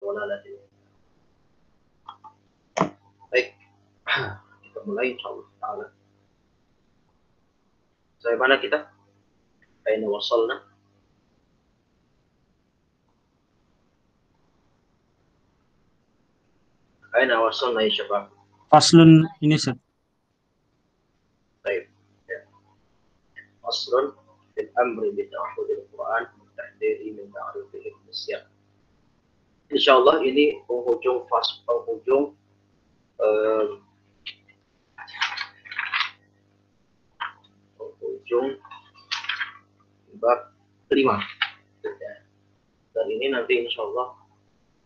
ضلالة. Baik, kita mulai insyaallah taala. Sampai mana kita? Aina wasalna? Aina wasalna ya syabab? Faslun ini Ustaz. Baik. Ya. Faslun fil amri bi ta'ahudil Quran wa tahdiri min ta'rifihi bisiyaq. Insyaallah ini penghujung bab kelima. Dan ini nanti insyaallah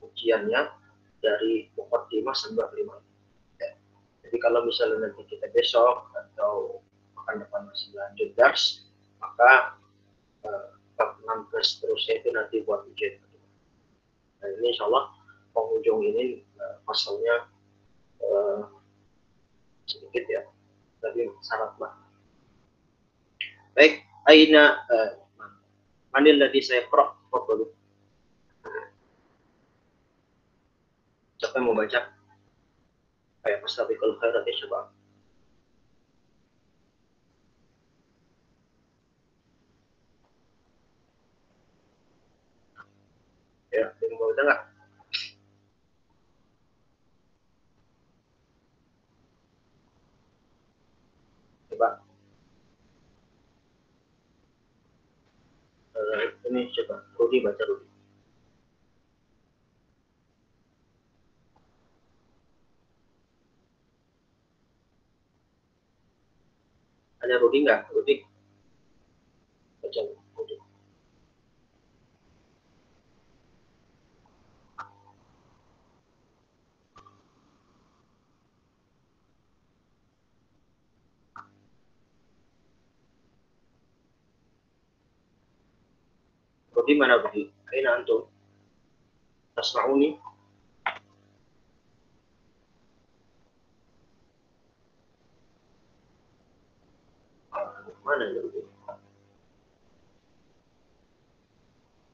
ujiannya dari muqaddimah sampai bab 5. Ya. Jadi kalau misalnya nanti kita besok atau pekan depan masih lanjut dars, maka bab 16 terusnya itu nanti buat ujian. Nah ini insyaallah penghujung ini pasalnya sedikit ya, tapi sangat banyak. Baik, aina manil ladhi saya qra' fadhlu. Siapa yang mau baca? Kayak fastabiqul khairat ya syabab. Ya, yang mau baca enggak? Coba. Ini coba, Rudi baca Rudi. Ada Rudi enggak? Rudi. Baca Rudi. Rudi mana Rudi? Aina antum? Tasma'uni? Mana Rudi?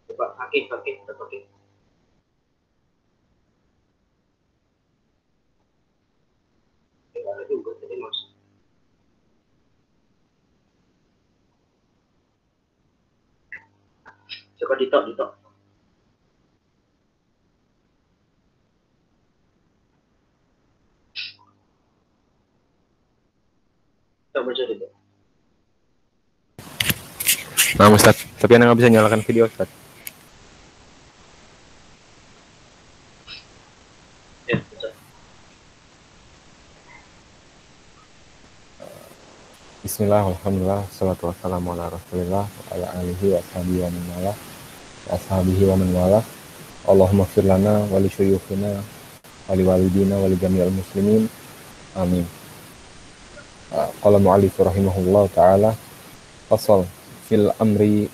Coba pakai. Ada juga tadi masuk. Coba ditok. Coba baca ditok. Nah Ustaz, tapi Anda nggak bisa nyalakan video Ustaz. Ya, baca. Bismillah, alhamdulillah, salatu wassalamu ala rasulillah wa ala alihi wa ashabihi wa man wala. Allahumma fir lana wa li syuyukhina wa li walidina wa li jami'il muslimin. Amin. Qala mu'allif rahimahullah ta'ala, fasal fil amri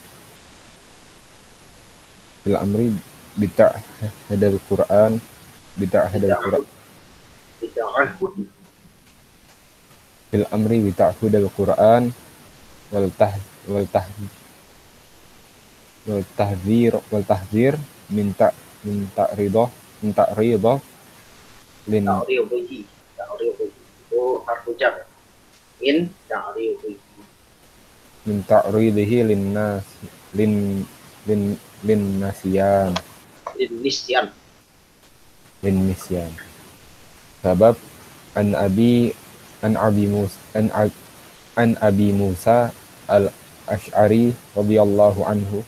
bita'hadal Qur'an fil amri bita'hudal Qur'an wal tahdzir min ta'ridah lin Ta'ridihi itu harfu jar. In ta'ridihi. min ta'ridihi lin nasyan sabab an abi Musa al-Ash'ari radhiyallahu anhu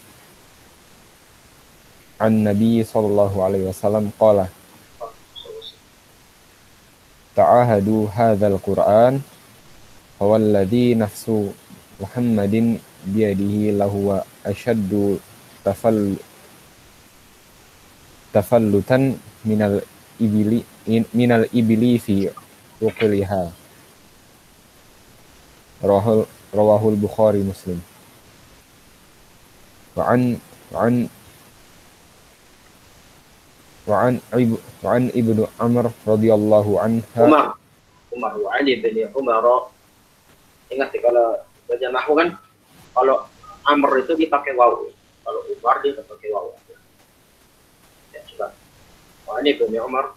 an Nabi sallallahu alaihi wasallam qala ta'ahadu hadzal Qur'an walladhi nafsu Muhammadin biyadihi lahu ashaddu tafallutan minal ibli fi uqliha. Rawahul Bukhari Muslim. Wa an Ibnu Amr radhiyallahu anha. Umar wa Ali bin Umar. Ingat ya, kalau baca nahwu kan, kalau Amr itu dipakai wawu, kalau Umar dia pakai wawu. Ya, coba. Ibnu Umar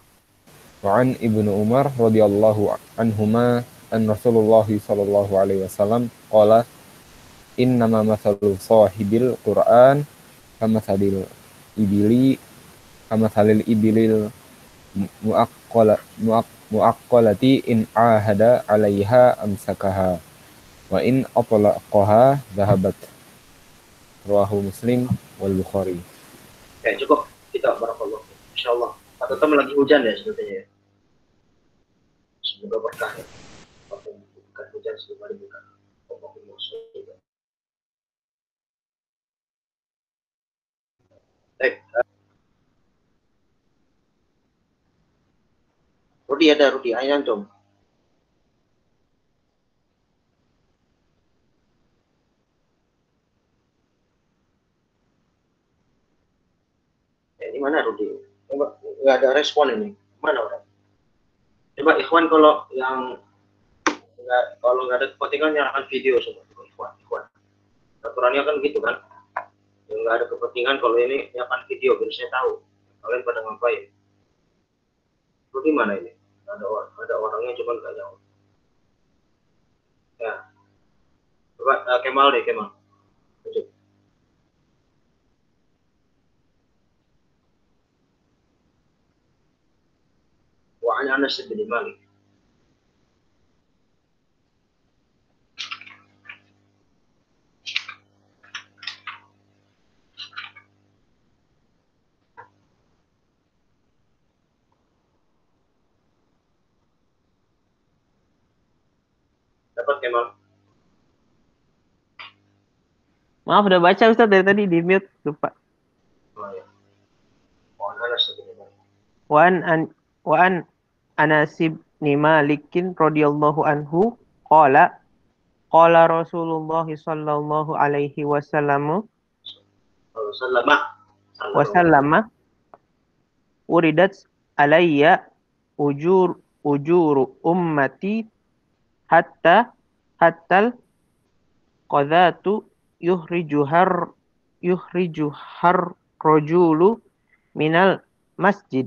وعن ابن عمر رضي الله عنهما أن رسول الله صلى الله عليه وسلم قال إنما مثل صاحب القرآن كمثل الإبل المؤقلة إن عاهد عليها أمسكها وإن أطلقها ذهبت. Rawahu Muslim wal Bukhari. Ya cukup kita barakallahu. Insyaallah. Pak Tom lagi hujan ya sebetulnya. Semoga berkah ya. Bukan hujan semoga bukan. Baik. Rudi ayo antum. Ini mana Rudi? Nggak ada respon ini. Mana orang? Coba Ikhwan kalau yang nggak ada kepentingan nyalakan video semua. Ikhwan. Aturannya kan gitu kan. Yang nggak ada kepentingan kalau ini nyalakan video biar saya tahu kalian pada ngapain. Rudi mana ini? Ada orangnya cuma nggak jawab. Ya. Coba Kemal deh Kemal. Lanjut. وعن أنس بن مالك dapat Kemal? Maaf udah baca Ustaz dari tadi di mute lupa. Oh ya. وعن أنس بن مالك Wa an Anas bin Malik radhiyallahu anhu qala Rasulullah sallallahu alaihi wasallam uridat alayya ujuru ummati hatta qadatu yuhrijuhar rajulu minal masjid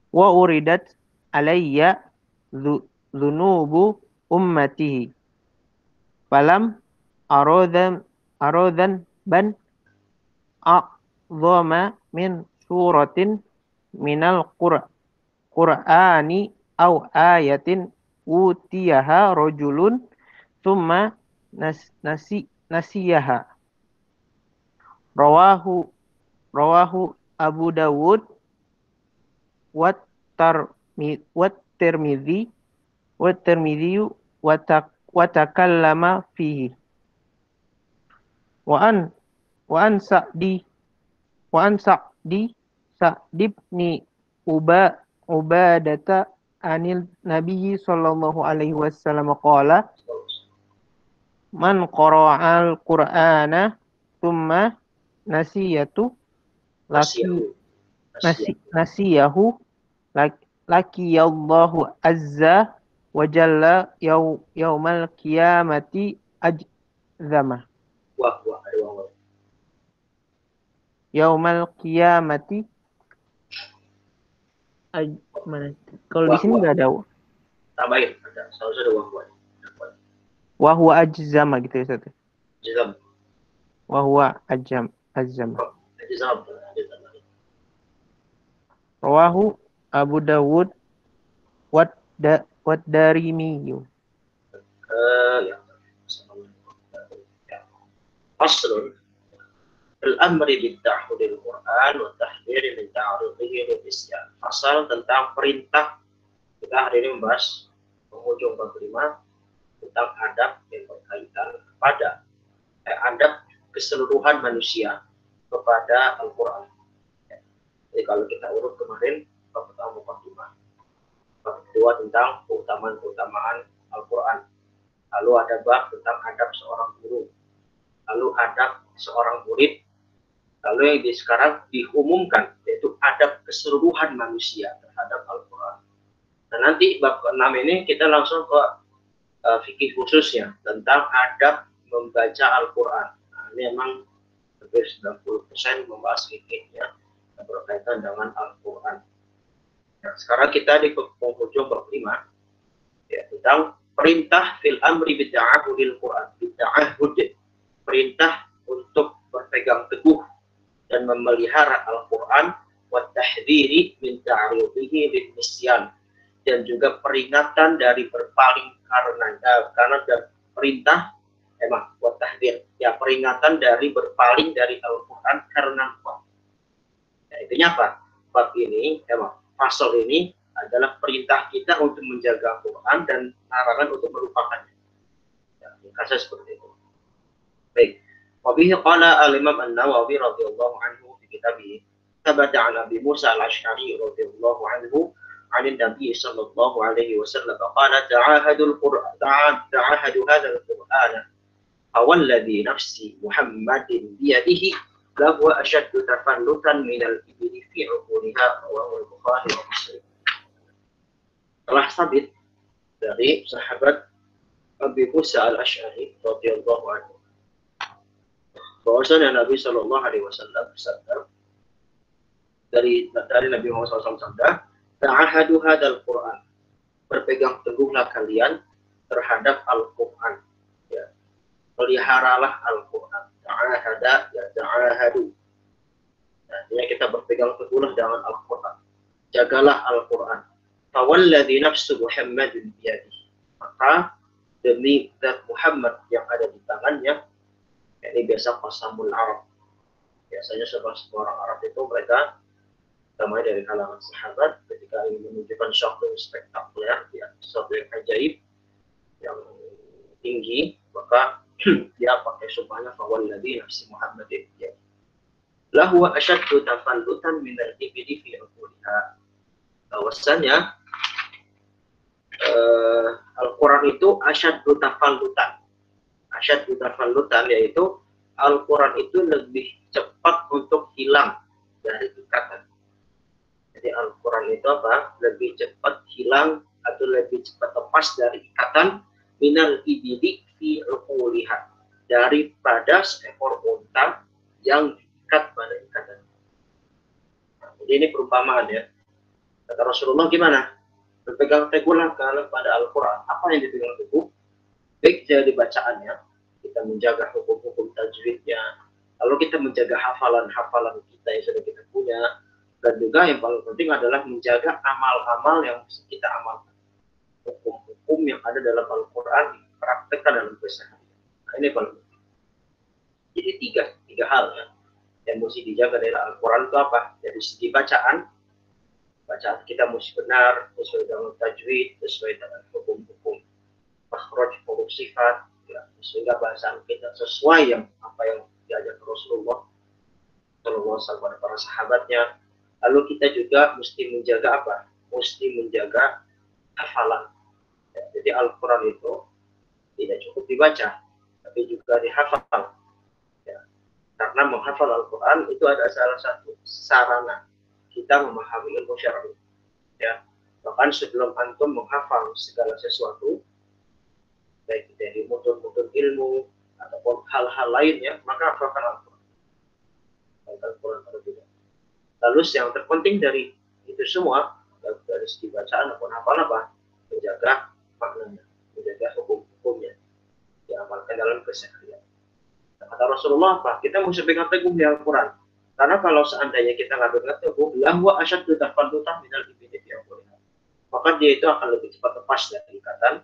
wa uridat alayya dhunubu ummatihi falam aradan ban a'dhama min suratin minal qur'ani aw ayatin utiyaha rajulun thumma nasiyaha. Rawahu Abu Dawud wa Tirmidzi wa takallama fihi. Wa an Sa'di ibn Ubadata anil Nabi sallallahu alaihi wasallam qala man qara'al Qur'ana thumma nasiyahu lakiyallahu azza wa jalla yaumal qiyamati ajzama. Yaumal qiyamati mana? Kalau di sini nggak ada. Tambahin, ada. Selalu ada wahwa. Wahwa ajzama gitu ya Ustaz. Jazam. Wahwa ajzama. Jazam. Rawahu Abu Dawud wa Darimi. Aslun al-amri bitta'hudil Qur'an wa tahdhiri min ta'arudhihi lil isyan. Asal tentang perintah. Kita hari ini membahas penghujung bab 5 tentang adab yang berkaitan kepada adab keseluruhan manusia kepada Al-Qur'an. Jadi kalau kita urut kemarin bab pertama mukadimah, bab kedua tentang keutamaan Al-Qur'an. Lalu ada bab tentang adab seorang guru. Lalu adab seorang murid. Lalu yang sekarang diumumkan yaitu adab keseluruhan manusia terhadap Al-Qur'an. Nah nanti bab ke-6 ini kita langsung ke fikih khususnya tentang adab membaca Al-Qur'an. Nah, ini memang hampir 90% membahas fikihnya yang berkaitan dengan Al-Qur'an. sekarang kita di penghujung bab 5 ya, tentang perintah fil amri bitta'ahudil Quran, bitta'ahud, perintah untuk berpegang teguh dan memelihara Al-Quran, wa tahdhiri min ta'ridihi lin nisyan, dan juga peringatan dari berpaling karena perintah wa tahdhir, ya peringatan dari berpaling dari Al-Quran karena lupa. Ya, intinya apa? Bab ini, pasal ini adalah perintah kita untuk menjaga Al-Quran dan larangan untuk melupakannya. Ya, kasar seperti itu. Baik. Wabihi qala al-Imam An-Nawawi radhiyallahu anhu fi kitabih Thabata 'an Abi Musa al-Asy'ari radhiyallahu anhu 'an Nabi sallallahu alaihi wasallam qala ta'ahadul Qur'an ta'ahadu hadzal Qur'an awalladhi nafsi Muhammadin biyadihi lahu ashaddu tafallutan minal ibli fi 'uquliha rawahu al-Bukhari wa Muslim. Telah sabit dari sahabat Abi Musa al-Asy'ari radhiyallahu anhu bahwasanya Nabi Shallallahu Alaihi Wasallam bersabda, dari Nabi Muhammad SAW bersabda, ta'ahadu hadal Quran, berpegang teguhlah kalian terhadap Al-Quran, ya, peliharalah Al-Quran. Ta'ahada, ya ta'ahadu, artinya kita berpegang teguhlah dengan Al-Quran, jagalah Al-Quran. Fawalladhi nafsu Muhammadin biyadihi, maka demi zat Muhammad yang ada di tangannya. Ini biasa qasamul Arab. Biasanya semua orang Arab itu mereka terutama dari kalangan sahabat ketika ingin menunjukkan sesuatu yang spektakuler, ya, sesuatu yang ajaib, yang tinggi, maka dia pakai sumpahnya fawalladhi nafsi Muhammadin ya. Lahu asyaddu tafallutan minal ibli fi uquliha. Bahwasanya Al-Quran itu asyaddu tafallutan. Asyaddu tafallutan yaitu Al-Quran itu lebih cepat untuk hilang dari ikatan. Jadi Al-Quran itu apa? Lebih cepat hilang atau lebih cepat lepas dari ikatan minal ibili fi uquliha, daripada seekor unta yang diikat pada ikatan. Nah, jadi ini perumpamaan ya. Kata Rasulullah gimana? Berpegang teguhlah pada Al-Quran. Apa yang dipegang teguh? Baik dari bacaannya, kita menjaga hukum-hukum tajwidnya, lalu kita menjaga hafalan-hafalan kita yang sudah kita punya, dan juga yang paling penting adalah menjaga amal-amal yang kita amalkan. Hukum-hukum yang ada dalam Al-Quran dipraktekkan dalam keseharian. Nah, ini paling penting. Jadi tiga hal ya yang mesti dijaga dari Al-Quran itu apa? Dari segi bacaan kita mesti benar, sesuai dengan tajwid, sesuai dengan hukum-hukum makhraj, huruf sifat, ya, sehingga bahasa kita sesuai yang apa yang diajar Rasulullah Sallallahu Alaihi Wasallam pada para sahabatnya. Lalu kita juga mesti menjaga apa? Mesti menjaga hafalan. Ya, jadi Al-Quran itu tidak cukup dibaca, tapi juga dihafal. Ya, karena menghafal Al-Quran itu ada salah satu sarana kita memahami ilmu syar'i. Ya, bahkan sebelum antum menghafal segala sesuatu, baik dari mutun-mutun ilmu ataupun hal-hal lainnya, maka hafalkan Al-Quran. Al-Quran terlebih dahulu. Lalu yang terpenting dari itu semua, dari segi bacaan ataupun hafal apa? Menjaga maknanya, menjaga hukum-hukumnya, diamalkan dalam keseharian. Kata Rasulullah apa? Kita mesti pegang teguh di Al-Quran. Karena kalau seandainya kita nggak pegang teguh, lahu asyaddu tafallutan minal ibli fi uquliha, maka dia itu akan lebih cepat lepas dari ikatan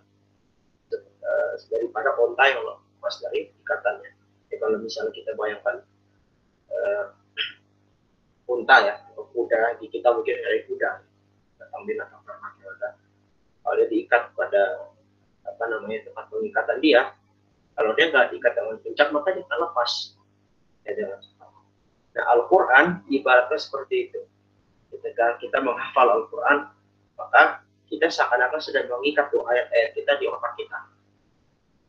daripada unta yang lepas dari ikatannya. Jadi kalau misalnya kita bayangkan unta ya, atau kuda, di kita mungkin dari kuda, kambing atau ternak ya, kalau dia diikat pada tempat pengikatan dia, kalau dia nggak diikat dengan puncak maka dia akan lepas ya, dengan cepat. Nah, Al-Quran ibaratnya seperti itu. Ketika kita menghafal Al-Quran, maka kita seakan-akan sedang mengikat tuh ayat-ayat kita di otak kita.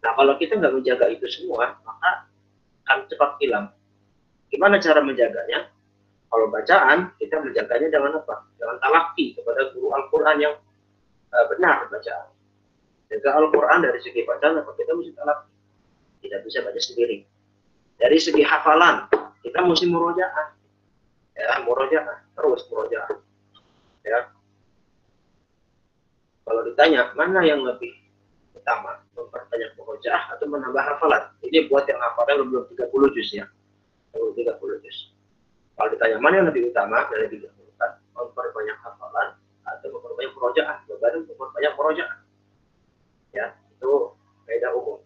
Nah, kalau kita nggak menjaga itu semua, maka akan cepat hilang. Gimana cara menjaganya? Kalau bacaan, kita menjaganya dengan apa? Dengan talaqi kepada guru Al-Quran yang benar bacaan. Jaga Al-Quran dari segi bacaan, apa kita mesti talaqi. Tidak bisa baca sendiri. Dari segi hafalan, kita mesti murojaah. Ya, murojaah, terus murojaah. Ya. bertanya, mana yang lebih utama, memperbanyak murojaah atau menambah hafalan? Ini buat yang hafalnya belum 30 juz ya. Belum 30 juz. Kalau ditanya mana yang lebih utama dari 30 kan, memperbanyak hafalan atau memperbanyak murojaah? Jawabannya memperbanyak murojaah. Ya, itu kaidah umum.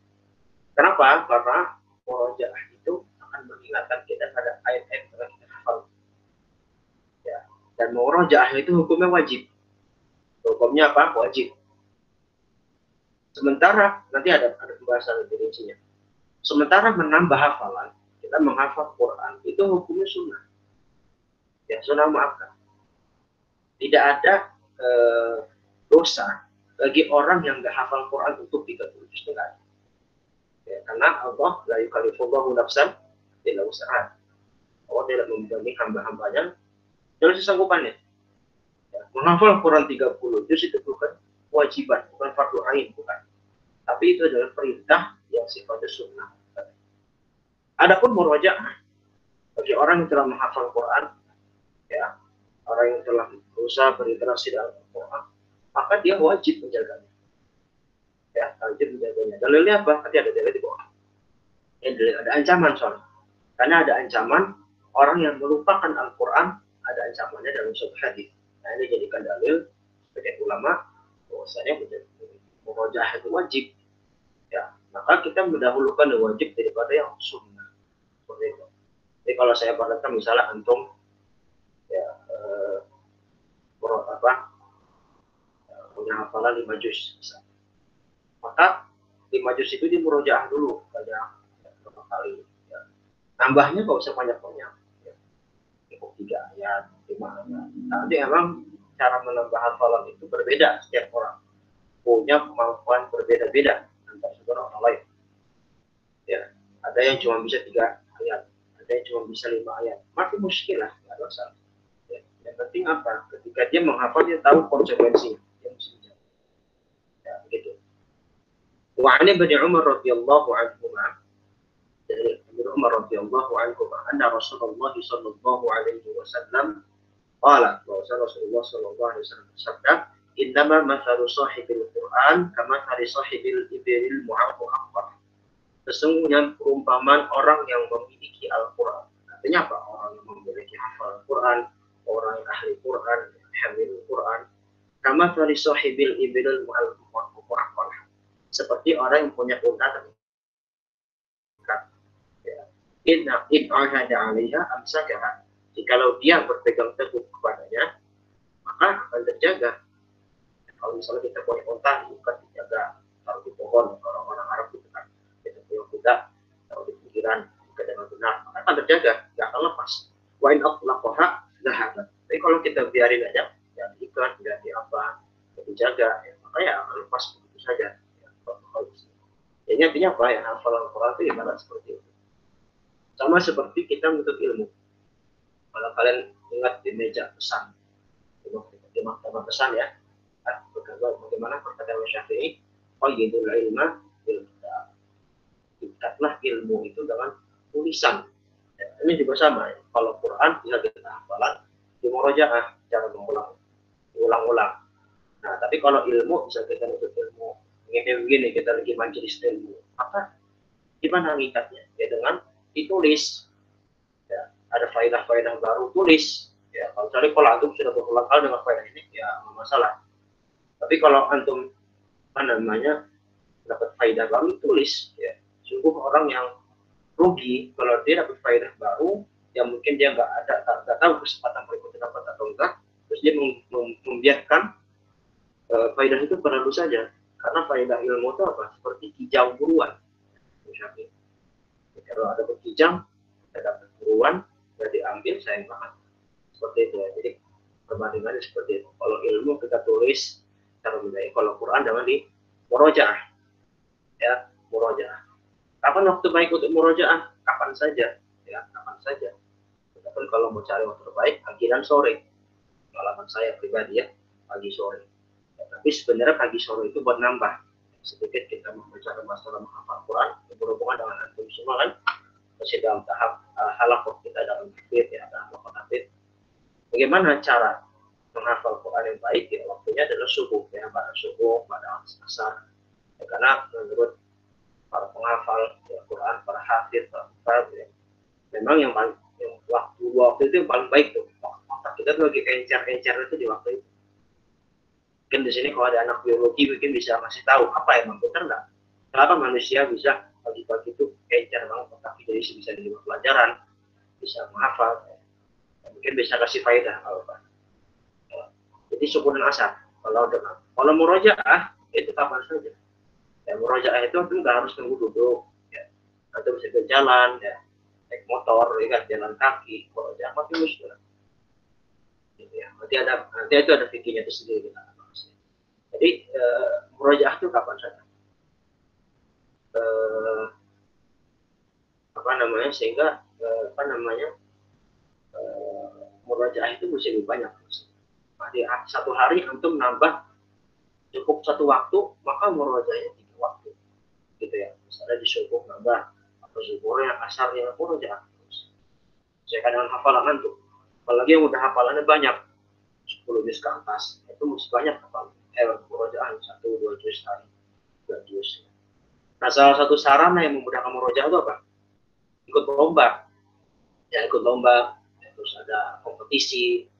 Kenapa? Karena murojaah itu akan mengingatkan kita pada ayat-ayat yang kita hafal. Ya. Dan murojaah itu hukumnya wajib. Hukumnya apa? Wajib. Sementara nanti ada pembahasan lebih rincinya. Sementara menambah hafalan, kita menghafal Quran itu hukumnya sunnah. Ya, sunnah muakkad. Tidak ada dosa bagi orang yang nggak hafal Quran untuk 30 juz itu nggak ada. Ya, karena Allah la yukallifullahu nafsan illa wus'aha. Allah tidak membebani hamba-hambanya dengan sesanggupannya. Ya, menghafal Quran 30 juz itu bukan kewajiban, bukan fardu ain, bukan. Tapi itu adalah perintah yang sifatnya sunnah. Adapun murojaah bagi orang yang telah menghafal Quran, ya, orang yang telah berusaha berinteraksi dengan Quran, maka dia wajib menjaganya. Ya, wajib menjaganya. Dalilnya apa? Nanti ada dalil di bawah. Ya, ada ancaman soalnya. Karena ada ancaman orang yang melupakan Al-Quran, ada ancamannya dalam suatu hadis. Nah, ini jadikan dalil sebagai ulama bahwasanya murojaah itu wajib. Ya, maka kita mendahulukan yang wajib daripada yang sunnah. Seperti itu. Jadi kalau saya perhatikan misalnya antum ya punya hafalan 5 juz misalnya. Maka 5 juz itu di murojaah dulu pada beberapa kali. Ya. Nambahnya nggak usah banyak-banyak. Ya. Cukup 3 ayat, 5 ayat. Nanti emang cara menambah hafalan itu berbeda setiap orang. Punya kemampuan berbeda-beda antara satu orang lain. Ya. Ada yang cuma bisa 3 ayat, ada yang cuma bisa 5 ayat. Maka muskilah, nggak ada masalah. Ya. Yang penting apa? Ketika dia menghafal, dia tahu konsekuensinya. Ya, begitu. Wa 'an Ibnu Umar radhiyallahu anhuma, dari Ibnu Umar radhiyallahu anhuma, anna Rasulullah sallallahu alaihi wasallam qala, Rasulullah sallallahu alaihi wasallam bersabda, "Innama mathalu sahibil Qur'an kamathali sahibil ibil mu'aqqar." Sesungguhnya perumpamaan orang yang memiliki Al-Qur'an. Artinya apa? Orang yang memiliki hafal Al-Qur'an, orang yang ahli Qur'an, hamil Qur'an, kamathali sahibil ibil mu'aqqar. Seperti orang yang punya unta terikat. Ya. In ahada 'alaiha amsakaha. Jikalau dia berpegang teguh kepadanya, maka akan terjaga. Kalau misalnya kita punya unta, bukan dijaga, taruh di pohon, orang-orang Arab itu kan, kita punya kuda, taruh di pinggiran, jika dengan benar, maka akan terjaga, nggak akan lepas. Wa in atlaqaha dhahabat. Tapi kalau kita biarin aja, ya diikat, nggak di apa, nggak dijaga, ya, maka ya akan lepas begitu saja. Jadi artinya apa? Yang hafal Al-Quran itu ibarat seperti itu. Sama seperti kita menuntut ilmu. Kalau kalian ingat di meja pesan, di mahkamah pesan ya, bagaimana perkataan Syafi'i, qayyidul ilma bil kitab. Ikatlah ilmu itu dengan tulisan. Ya, ini juga sama ya. Kalau Quran bisa kita hafalan di murojaah, cara mengulang-ulang. Nah, tapi kalau ilmu bisa kita menuntut ilmu. Begini kita lagi majelis ilmu, maka gimana ngikatnya? Ya dengan ditulis. Ya, ada faedah-faedah baru, tulis. Ya, kalau antum sudah berulang kali dengan faedah ini, ya nggak masalah. Tapi kalau antum dapat faedah baru, tulis. Ya, sungguh orang yang rugi kalau dia dapat faedah baru, yang mungkin dia nggak tahu kesempatan berikutnya dapat atau enggak, terus dia membiarkan faedah itu berlalu saja. Karena faedah ilmu itu apa? Seperti kijang buruan. Misalnya, kalau ada kijang, kita dapat buruan, sudah diambil, sayang banget. Seperti itu ya. Jadi perbandingannya seperti itu. Kalau ilmu kita tulis, cara menilai. Kalau Quran jangan di murojaah. Ya, murojaah. Kapan waktu baik untuk murojaah? Kapan saja. Ya, kapan saja. Tapi kalau mau cari waktu terbaik, pagi dan sore. Pengalaman saya pribadi ya, pagi sore. Tapi sebenarnya pagi sore itu buat nambah sedikit kita membaca masalah menghafal Quran berhubungan dengan antum semua kan masih dalam tahap halaqah kita dalam tahfidz ya, dalam tahfidz. Bagaimana cara menghafal Quran yang baik ya waktunya adalah subuh ya, pada subuh, pada asar ya, karena menurut para penghafal ya, Quran, para hafid, para ustaz ya, memang yang paling yang waktu itu yang paling baik tuh, otak kita tuh lagi encer itu di waktu itu. Mungkin di sini kalau ada anak biologi mungkin bisa ngasih tahu apa emang benar nggak kenapa manusia bisa pagi-pagi itu encer banget otak, jadi bisa di pelajaran, bisa menghafal ya. Mungkin bisa kasih faedah kalau Pak. Jadi subuh dan asar. Kalau murojaah itu kapan saja. Ya, murojaah itu nggak harus tunggu duduk, ya. Atau bisa berjalan, ya, naik motor, ya kan, jalan kaki. Murojaah mati musnah. Gitu ya. Nanti itu ada fikirnya itu sendiri. Jadi murojaah itu kapan saja. Sehingga murojaah itu mesti lebih banyak. Di satu hari antum nambah cukup satu waktu, maka murojaahnya 3 waktu, gitu ya. Misalnya di subuh nambah, atau zuhurnya, asarnya, murojaah terus. Saya kadang hafalan antum, apalagi yang udah hafalannya banyak, 10 juz ke atas, itu mesti banyak hafalan. Murojaah 1, 2 juz hari, 2 juz. Nah, salah satu sarana yang memudahkan murojaah itu apa? Ikut lomba, ya ikut lomba, terus ada kompetisi.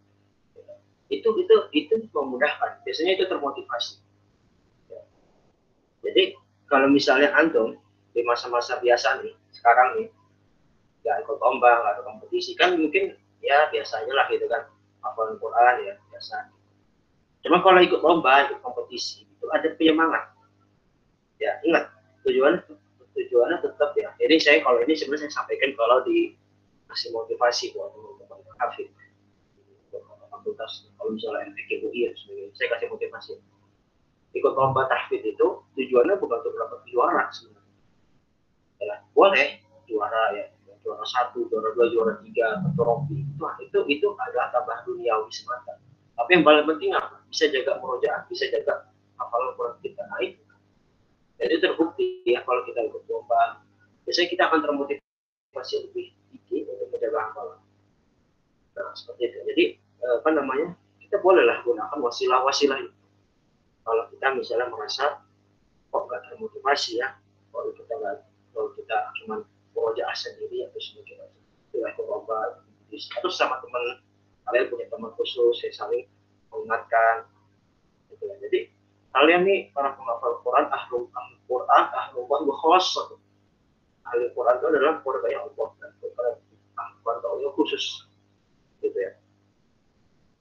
Itu memudahkan. Biasanya itu termotivasi. Ya. Jadi kalau misalnya antum di masa-masa biasa nih, sekarang nih, nggak ikut lomba, nggak ada kompetisi, kan mungkin ya biasanya lah gitu kan, hafalan Quran ya biasa. Cuma kalau ikut lomba, ikut kompetisi, itu ada penyemangat. Ya ingat tujuannya tetap ya. Jadi saya kalau ini sebenarnya saya sampaikan kalau dikasih motivasi buat teman-teman hafid. Fakultas kalau misalnya MTQ UI ya sebagainya, saya kasih motivasi. Ikut lomba tahfidz itu tujuannya bukan untuk dapat juara sebenarnya. Ya, boleh juara ya, juara 1, juara 2, juara 3, atau trofi. Itu adalah tambah duniawi semata. Tapi yang paling penting apa? Bisa jaga murojaah, bisa jaga hafalan Quran kita naik. Jadi terbukti ya kalau kita ikut lomba, biasanya kita akan termotivasi lebih tinggi untuk menjaga hafalan. Nah, seperti itu. Jadi kita bolehlah gunakan wasilah-wasilah itu. Kalau kita misalnya merasa kok nggak termotivasi ya, kalau kita cuma murojaah sendiri atau sedikit aja, ikut lomba, terus sama teman kalian punya teman khusus, saya saling mengingatkan, gitu ya. Jadi kalian nih para penghafal Quran, ahlul Quran, ahlul Quran khusus. Ahlul Quran itu adalah keluarga yang Allah dan keluarga Allah khusus, gitu ya.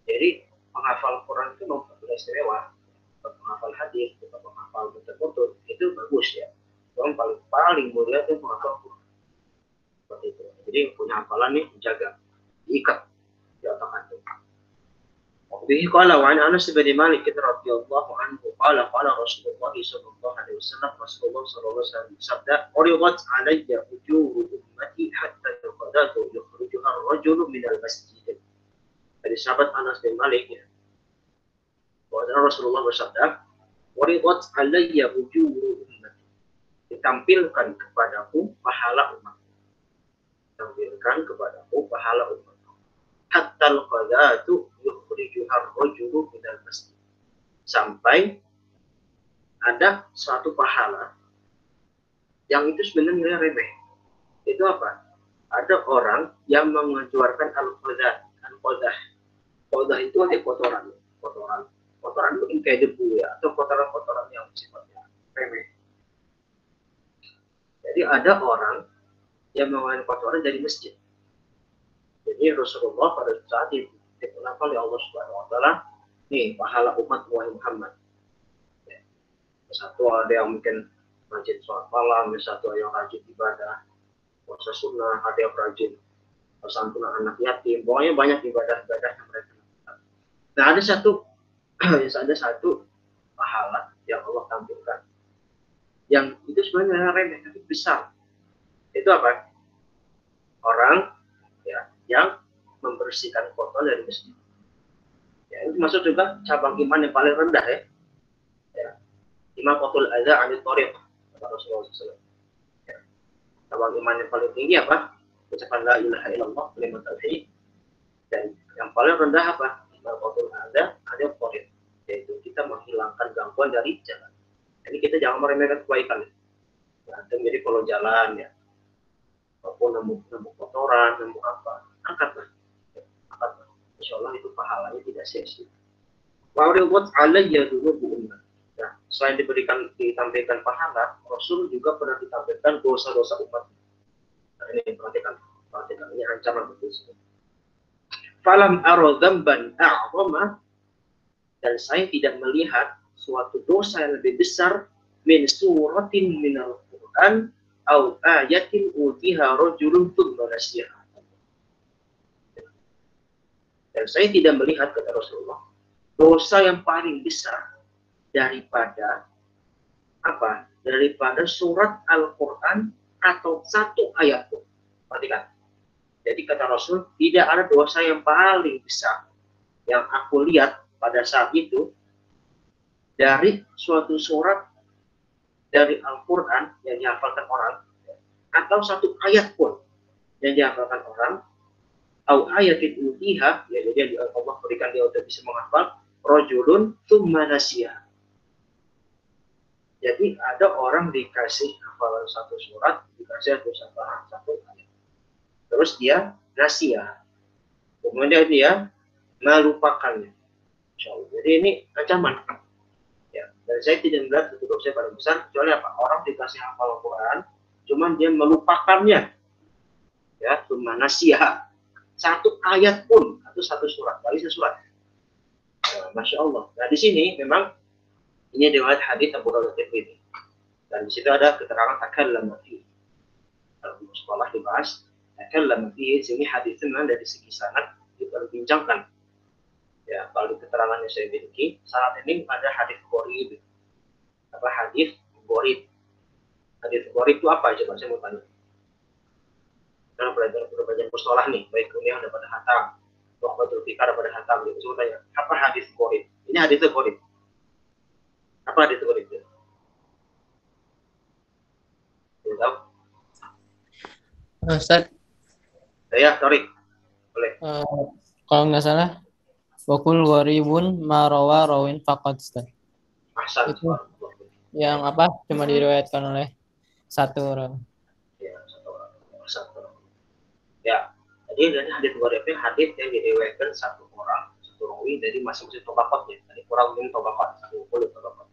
Jadi penghafal Quran itu mempunyai istimewa, penghafal hadis, penghafal betul-betul itu bagus ya. Yang paling mulia itu penghafal Quran. Seperti itu. Jadi punya hafalan nih dijaga, diikat di otak antum. Wabihi qala wa an Anas bin Malik radhiyallahu anhu qala Rasulullah sallallahu alaihi wasallam Rasulullah sallallahu alaihi wasallam sabda uridat alayya ujuru ummati hatta yuqadatu yukhrijuha ar-rajulu minal masjid. Dari sahabat Anas bin Malik ya, bahwa Rasulullah bersabda, "Waridat alayya ujuru ummati." Ditampilkan kepadaku pahala umat. Ditampilkan kepadaku pahala umat. Hatta al-qadatu yukhrijuha ar-rajulu minal masjid. Sampai ada suatu pahala yang itu sebenarnya remeh. Itu apa? Ada orang yang mengeluarkan al-qadah. Kodah itu ada kotoran mungkin kayak debu ya, atau kotoran yang sifatnya remeh. Jadi ada orang yang mengeluarkan kotoran dari masjid. Jadi Rasulullah pada saat itu dikenalkan oleh Allah Subhanahu Wa Taala, nih pahala umat Muhammad. Ya. Satu ada yang mungkin rajin sholat malam, satu yang rajin ibadah, puasa sunnah, ada yang rajin santunan anak yatim, pokoknya banyak ibadah-ibadah yang mereka lakukan. Nah ada satu pahala yang Allah tampilkan, yang itu sebenarnya remeh tapi besar. Itu apa? Orang ya yang membersihkan kotor dari masjid. Ya, itu masuk juga cabang iman yang paling rendah ya. Imaqatul adza 'anil thariq kata Rasulullah SAW. Ya. Cabang iman yang paling tinggi apa? Ucapan la ilaha illallah, kalimat tauhid. Dan yang paling rendah apa? ada korin, yaitu kita menghilangkan gangguan dari jalan. Jadi kita jangan meremehkan kebaikan. Nah, jadi kalau jalan ya, maupun nemu kotoran, nemu apa, angkatlah. Insya Allah itu pahalanya tidak sia-sia. Wa'ridat alayya dulu umat. Nah, selain ditampilkan pahala, Rasul juga pernah ditampilkan dosa-dosa umat. Nah, ini perhatikan ini ancaman betul. Falam ara dzamban a'zama, dan saya tidak melihat suatu dosa yang lebih besar min suratin minal Qur'an au ayatin utiha rajulun thumma nasiha. Dan saya tidak melihat, kata Rasulullah, dosa yang paling besar daripada apa? Daripada surat Al-Quran atau satu ayat pun. Perhatikan. Jadi kata Rasul, tidak ada dosa yang paling besar yang aku lihat pada saat itu dari suatu surat dari Al-Quran yang dihafalkan orang, atau satu ayat pun yang dihafalkan orang, atau ayat itu utiha, ya, jadi Allah berikan dia untuk bisa menghafal, rajulun tsumma nasiha. Jadi ada orang dikasih hafalan satu surat, dikasih satu ayat, terus dia nasiha, kemudian dia melupakannya. Jadi ini ancaman. Ya, dan saya tidak melihat itu dosa paling besar kecuali apa? Orang dikasih hafal Al-Quran, cuman dia melupakannya. Ya, tsumma nasiha. Satu ayat pun atau satu surat, kali sesurat. Nah, Masya Allah. Nah, di sini memang ini riwayat hadis Abu Dawud Tirmidzi. Dan di situ ada keterangan takallama fi. Kalau di sekolah dibahas takallama fi, sini hadis memang dari segi sanad diperbincangkan. Ya, kalau di keterangannya saya miliki, saat ini ada hadis gharib. Apa hadis gharib? Hadis gharib itu apa? Coba saya mau tanya. Karena belajar mustalah nih, baik kuliah daripada hatam, waktu fikar daripada hatam, gitu. Saya tanya, apa hadis gharib? Ini hadis gharib. Apa hadis gharib itu? Tahu? Ustaz, Ya, sorry. Boleh. kalau nggak salah, wakul gharibun marawa rawin faqat, Ustaz. Ahsan. Itu yang apa? Cuma diriwayatkan oleh satu orang. Ya, satu orang. Ya, jadi dari hadis gharibnya hadis yang diriwayatkan satu orang, satu rawi dari masing-masing tabaqatnya. Dari kurang min tabaqat, satu kulit tabaqat.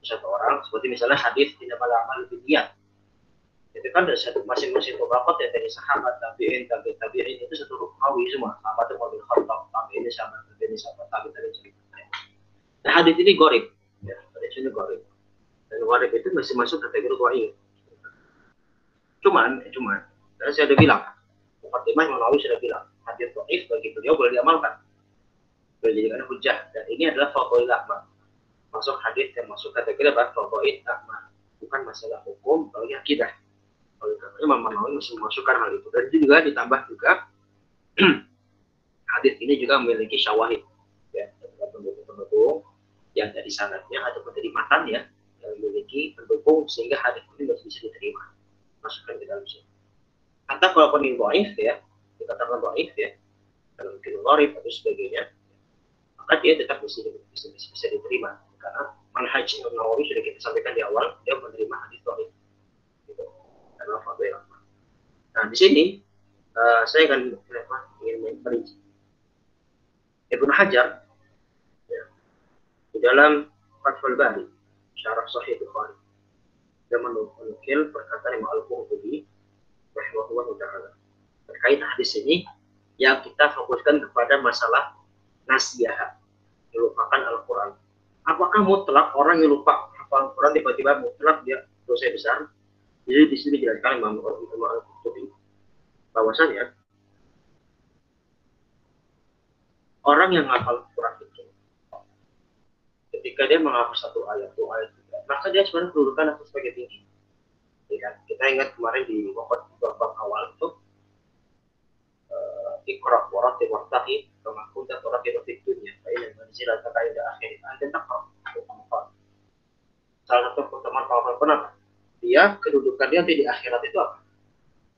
Satu orang, seperti misalnya hadis tidak amal bidiyah. Itu kan dari satu masing-masing tabaqat ya, dari sahabat, tabi'in itu satu rawi semua. Sahabat Umar bin Khattab, tabi'in sahabat, tabi'in. Nah, hadis ini gharib. Ya, hadis ini gharib. Dan gharib itu masih masuk kategori dhaif. Cuman, saya sudah bilang, Muqaddimah Imam Nawawi sudah bilang, hadis dhaif bagi beliau boleh diamalkan, boleh dijadikan hujjah, dan ini adalah fadhail a'mal, masuk hadis yang masuk kategori fadhail a'mal, bukan masalah hukum bagi akidah. Oleh karena Imam Nawawi masih memasukkan hal itu, dan itu juga ditambah juga hadis ini juga memiliki syawahid, ya, pendukung yang dari sanadnya ataupun dari matannya yang memiliki pendukung sehingga hadis ini masih bisa diterima, masukkan ke dalam sini. Atau kalau ini dhaif ya, dikatakan dhaif ya, kalau mungkin gharib atau sebagainya, maka dia tetap bisa diterima karena manhaj Imam Nawawi sudah kita sampaikan di awal, dia menerima hadis dhaif gitu, karena fadhil. Nah, di sini saya akan ingin memperinci. Ibnu Hajar ya, di dalam Fathul Bari syarah Sahih Bukhari, dia menukil perkataan Imam Al-Qurtubi rahimahullah ta'ala terkait hadis ini yang kita fokuskan kepada masalah nasiyah, melupakan Al-Quran. Apakah mutlak orang yang lupa hafal Al-Quran tiba-tiba mutlak dia dosa besar? Jadi di sini dijelaskan Imam Al-Qurtubi bahwasanya orang yang hafal Al-Quran itu ketika dia menghafal satu ayat, dua ayat, maka dia sebenarnya kedudukan atau sebagai tinggi. Ya, kita ingat kemarin di babak awal itu Iqra wa rattil wartaqi kama kunta turattilu fid dunya fa inna manzilata inda akhir anta taqra. Salah satu keutamaan para penafsir, dia kedudukan dia di akhirat itu apa?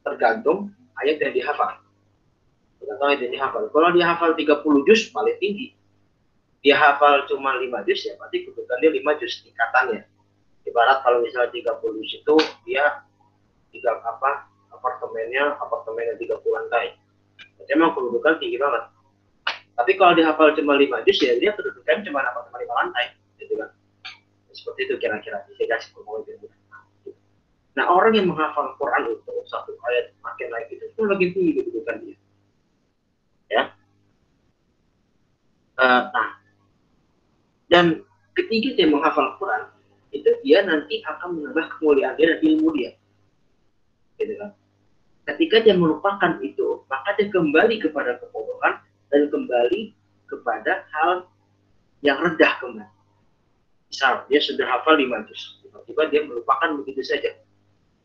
Tergantung ayat yang dihafal. atau itu dihafal. Kalau dia hafal 30 juz paling tinggi. Dia hafal cuma 5 juz ya berarti kedudukan dia 5 juz tingkatannya. Ibarat kalau misalnya 30 juz itu dia apartemennya 30 lantai. Berarti memang kedudukan tinggi banget. Tapi kalau dihafal cuma 5 juz ya dia kedudukan cuma apartemen 5 lantai, gitu kan. Seperti itu kira-kira. Saya kasih pemahaman gitu. Nah, orang yang menghafal Quran itu satu ayat makin naik itu lagi tinggi kedudukan dia. Ya. Nah, dan ketika dia menghafal Quran, itu dia nanti akan menambah kemuliaan dia dan ilmu dia. Gitu kan. Ketika dia melupakan itu, maka dia kembali kepada kebodohan dan kembali kepada hal yang rendah kembali. Misal, dia sudah hafal 5 juz, tiba-tiba dia melupakan begitu saja.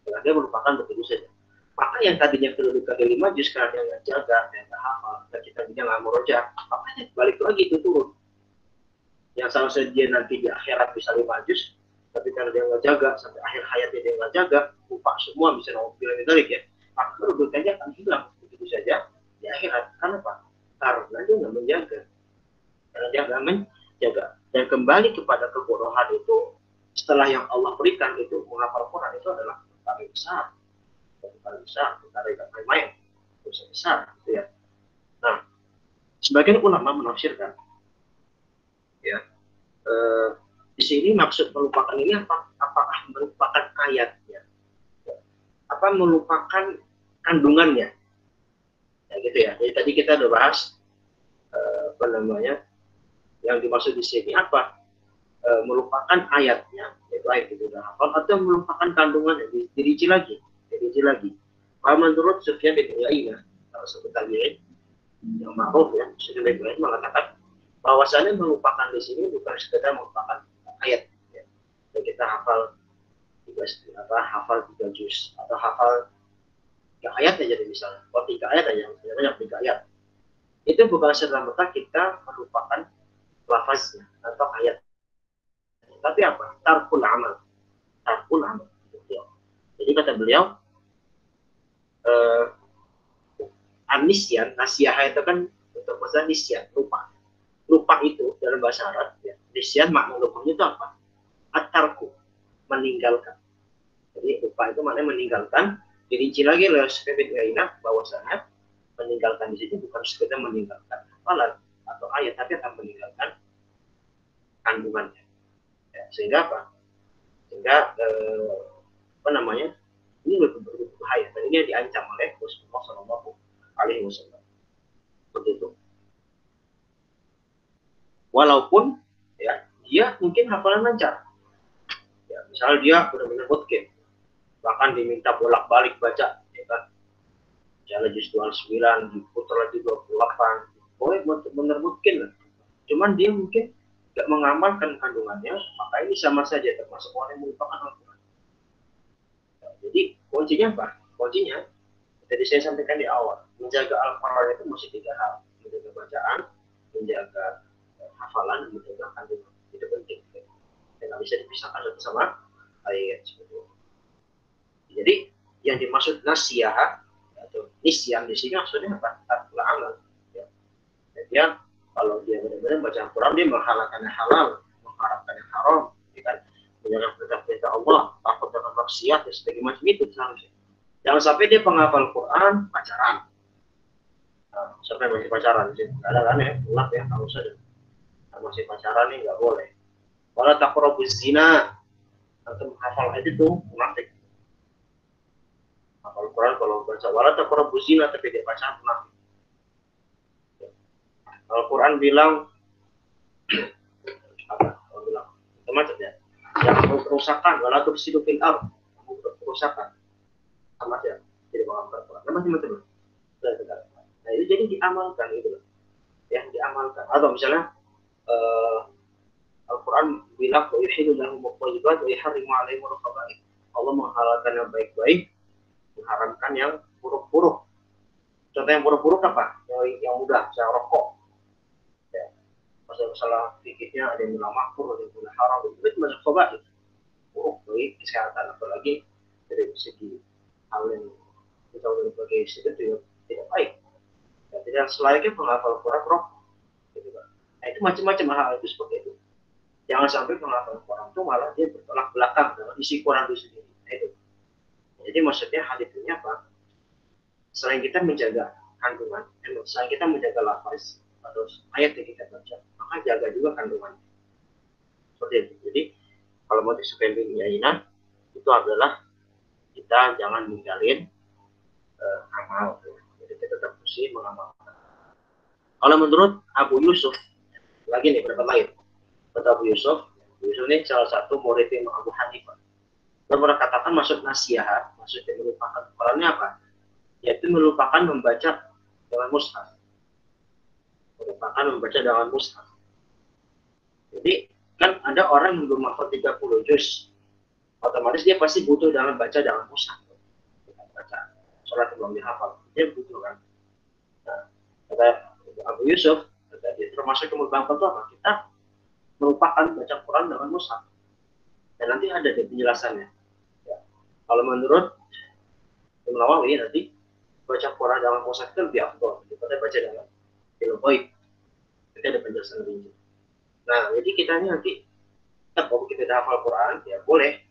Dia melupakan begitu saja. Maka yang tadinya kedudukan di 5 juz karena dia nggak jaga, dia nggak hafal, dan kita nggak merojak, makanya balik lagi itu turun. Yang seharusnya dia nanti di akhirat bisa 5 juz, tapi karena dia nggak jaga, sampai akhir hayatnya dia nggak jaga, lupa semua, bisa bilang ditarik ya, maka kedudukannya akan hilang begitu saja di akhirat. Kenapa? Karena dia nggak menjaga. Karena dia nggak menjaga. Dan kembali kepada kebodohan itu, setelah yang Allah berikan itu, menghafal Quran itu adalah perkara besar, perkara yang main-main, dosa besar, gitu ya. Nah, sebagian ulama menafsirkan, ya, di sini maksud melupakan ini apakah melupakan ayatnya, apa melupakan kandungannya, ya gitu ya. Jadi tadi kita udah bahas yang dimaksud di sini apa, melupakan ayatnya, yaitu ayat itu sudah hafal, atau melupakan kandungannya, dirinci lagi. Kalau menurut Sufyan bin Uyainah, kalau sebut tabi'in yang ma'ruf ya, Sufyan bin Uyainah mengatakan bahwasannya melupakan di sini bukan sekedar melupakan ayat, ya. Jadi kita hafal 3 juz atau hafal 3 ayat aja misalnya, 3 ayat aja, misalnya 3 ayat. Itu bukan serta-merta kita melupakan lafaznya atau ayat. Tapi apa? Tarkul amal. Jadi kata beliau, anisyan, nasiyah itu kan untuk bahasa nisyan, lupa. Lupa itu dalam bahasa Arab, ya. Nisyan makna lupanya itu apa? At-tarku, meninggalkan. Jadi lupa itu maknanya meninggalkan. Dirinci lagi oleh Sufyan bin Uyainah bahwasanya meninggalkan di sini bukan sekedar meninggalkan hafalan atau ayat, tapi akan meninggalkan kandungannya. Ya, sehingga apa? Sehingga ini lebih berbahaya. Dan ini yang diancam oleh Rasulullah Shallallahu Alaihi Wasallam. Seperti itu. Walaupun ya dia mungkin hafalan lancar. Ya, misalnya dia benar-benar mutkin, bahkan diminta bolak-balik baca, ya kan? Misalnya juz 29, diputar lagi 28, boleh benar-benar mutkin lah. Cuman dia mungkin tidak mengamalkan kandungannya, maka ini sama saja termasuk orang yang melupakan Al-Quran. Jadi kuncinya apa? Kuncinya tadi saya sampaikan di awal, menjaga Al-Quran itu mesti 3 hal: menjaga bacaan, menjaga hafalan, dan menjaga kandungan. Itu penting. Dan bisa dipisahkan satu sama ayat. Jadi yang dimaksud nasiyah atau nisyan di sini maksudnya apa? Tarkul amal. Ya. Jadi kalau dia benar-benar baca Al-Quran, dia menghalalkan yang halal, mengharapkan yang haram, ya kan? Menjalankan perintah Allah, takut dengan maksiat, dan sebagainya macam itu seharusnya. Jangan sampai dia penghafal Quran pacaran. Nah, sampai masih pacaran sih, ada kan ya, ulap ya, harus ada. Nah, masih pacaran nih nggak boleh. Wala taqrabuz zina, atau menghafal ayat itu munafik. Hafal Quran kalau baca wala taqrabuz zina tapi dia pacaran munafik. Al-Quran bilang apa? Allah bilang macam ya. Yang kerusakan, wala tufsidu fil ardh, kerusakan. Sama saja. Jadi mengamalkan Quran. Macam-macam. Nah, itu jadi diamalkan gitu loh. Ya, diamalkan. Atau misalnya Al-Quran bilang yuhillu lahum at-thayyibat wa yuharrimu 'alaihim al-khaba'ith. Allah menghalalkan yang baik-baik, mengharamkan yang buruk-buruk. Contoh yang buruk-buruk apa? Yang mudah, misalnya rokok. Masalah fikihnya ada yang bilang makruh, ada yang bilang haram, itu masuk khaba'ith. Buruk bagi kesehatan, apalagi dari segi hal yang kita udah sebagai itu tidak baik. Ya, tidak selayaknya penghafal Quran roh. Gitu, Pak. Nah, itu macam-macam hal itu seperti itu. Jangan sampai penghafal Quran itu malah dia bertolak belakang dengan isi Quran itu sendiri. Nah, itu. Jadi maksudnya hal itu apa? Selain kita menjaga kandungan, selain kita menjaga lafaz atau ayat yang kita baca, maka jaga juga kandungan. Seperti itu. Jadi kalau motif supaya itu adalah kita jangan ninggalin amal. Jadi kita tetap mesti mengamalkan. Kalau menurut Abu Yusuf, lagi nih berapa lain? Kata Abu Yusuf ini salah satu murid Imam Abu Hanifah. Dia pernah katakan maksud nasihat, maksudnya melupakan Qurannya apa? Yaitu melupakan membaca dengan mushaf. Melupakan membaca dengan mushaf. Jadi kan ada orang yang belum hafal 30 juz, otomatis dia pasti butuh dalam baca dengan mushaf. Baca sholat belum dihafal, dia butuh kan. Nah, kata Abu Yusuf, termasuk kemudian itu apa? Kita merupakan baca Quran dengan mushaf. Dan nanti ada deh penjelasannya. Ya. Kalau menurut Imam Nawawi nanti baca Quran dengan mushaf itu lebih afdal daripada baca dengan film baik. Itu ada penjelasan lebih. Nah, jadi kita nanti kalau kita dah hafal Quran, ya boleh.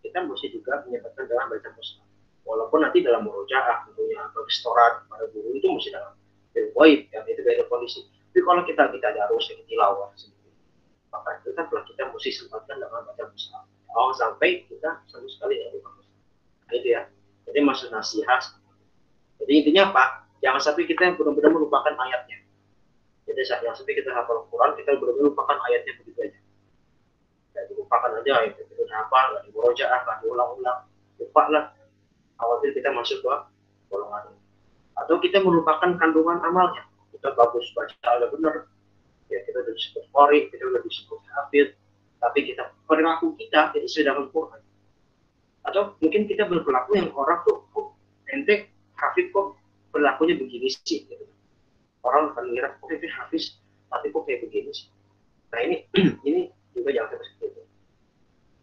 Kita mesti juga menyebutkan dalam baca mushaf. Walaupun nanti dalam murojaah tentunya atau restoran para guru itu mesti dalam film baik, ya itu beda kondisi. Tapi kalau kita darus yang tilawah sendiri, maka tetaplah kita mesti sempatkan dengan baca mushaf. Jangan sampai kita sama sekali tidak lupa mushaf. Nah, itu ya. Jadi maksud nasihat. Jadi intinya apa? Jangan sampai kita benar-benar melupakan ayatnya. Jadi jangan sampai kita hafal Quran, kita benar-benar melupakan ayatnya begitu aja. Ya, dilupakan aja ayatnya. Kita hafal, nggak dimurojaah, nggak diulang-ulang, lupa lah. Khawatir kita masuk ke golongan ini. Atau kita melupakan kandungan amalnya. Kita bagus baca ada benar, ya kita udah disebut qori, kita udah disebut hafid, tapi kita perilaku kita tidak sesuai dengan Quran. Atau mungkin kita berperilaku yang orang tuh ente hafid kok perilakunya begini sih, gitu. Orang akan mengira kok ente hafiz tapi kok kayak begini sih. Nah ini juga jangan seperti itu.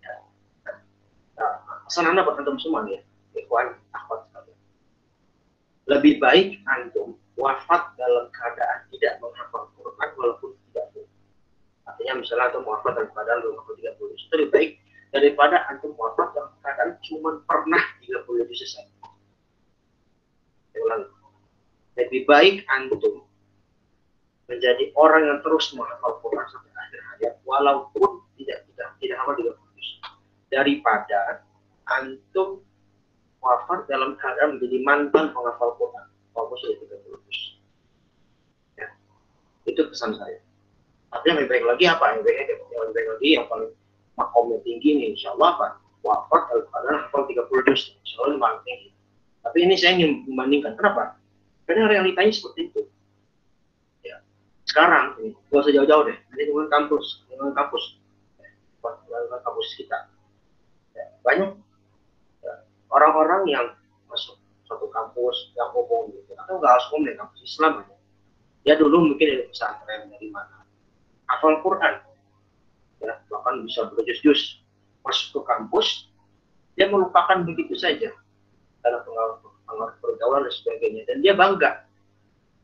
Ya. Nah, pesan anda buat antum semua nih, ikhwan, akhwat sekalian. Lebih baik antum wafat dalam keadaan tidak menghafal Quran walaupun tidak boleh. Artinya misalnya antum wafat dalam keadaan belum menghafal 30 juz, lebih baik daripada antum wafat dalam keadaan cuma pernah 30 juz selesai. Lebih baik antum menjadi orang yang terus menghafal Quran sampai akhir hayat walaupun tidak hafal 30 juz, daripada antum wafat dalam keadaan menjadi mantan penghafal Quran walaupun sudah 30 juz. Ya, itu pesan saya. Tapi yang lebih baik lagi apa? Yang lebih baik lagi yang paling makomnya tinggi nih, insya Allah apa? Wafat dalam keadaan hafal 30 juz, insya Allah paling tinggi. Tapi ini saya ingin membandingkan. Kenapa? Karena realitanya seperti itu. Ya. Sekarang, ini, gak usah jauh-jauh deh. Nanti dengan kampus kita. Ya, banyak ya, orang-orang yang masuk suatu kampus yang umum gitu, atau nggak harus umum di kampus Islam aja. Dia dulu mungkin dari pesantren dari mana, hafal Quran, ya bahkan bisa berjus-jus, masuk ke kampus, dia melupakan begitu saja karena pengaruh pergaulan dan sebagainya, dan dia bangga.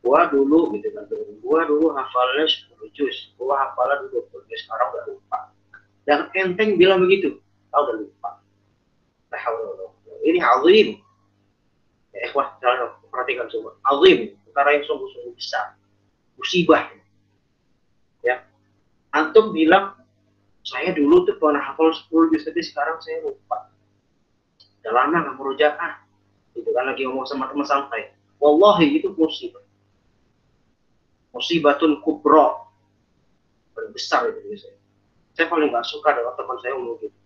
Gua dulu gitu kan, gua dulu hafalnya 10 juz, gua hafalnya dulu 20 juz, sekarang udah lupa. Dan enteng bilang begitu, tahu udah lupa. Ini azim. Ya, perhatikan semua. Azim, perkara yang sungguh-sungguh besar. Musibah. Ya. Antum bilang, saya dulu tuh pernah hafal 10 juz, tapi sekarang saya lupa. Udah lama nggak murojaah. Gitu kan lagi ngomong sama teman santai. Wallahi itu musibah. Musibatun kubro. Besar itu biasanya. Saya paling nggak suka dengan teman saya ngomong gitu.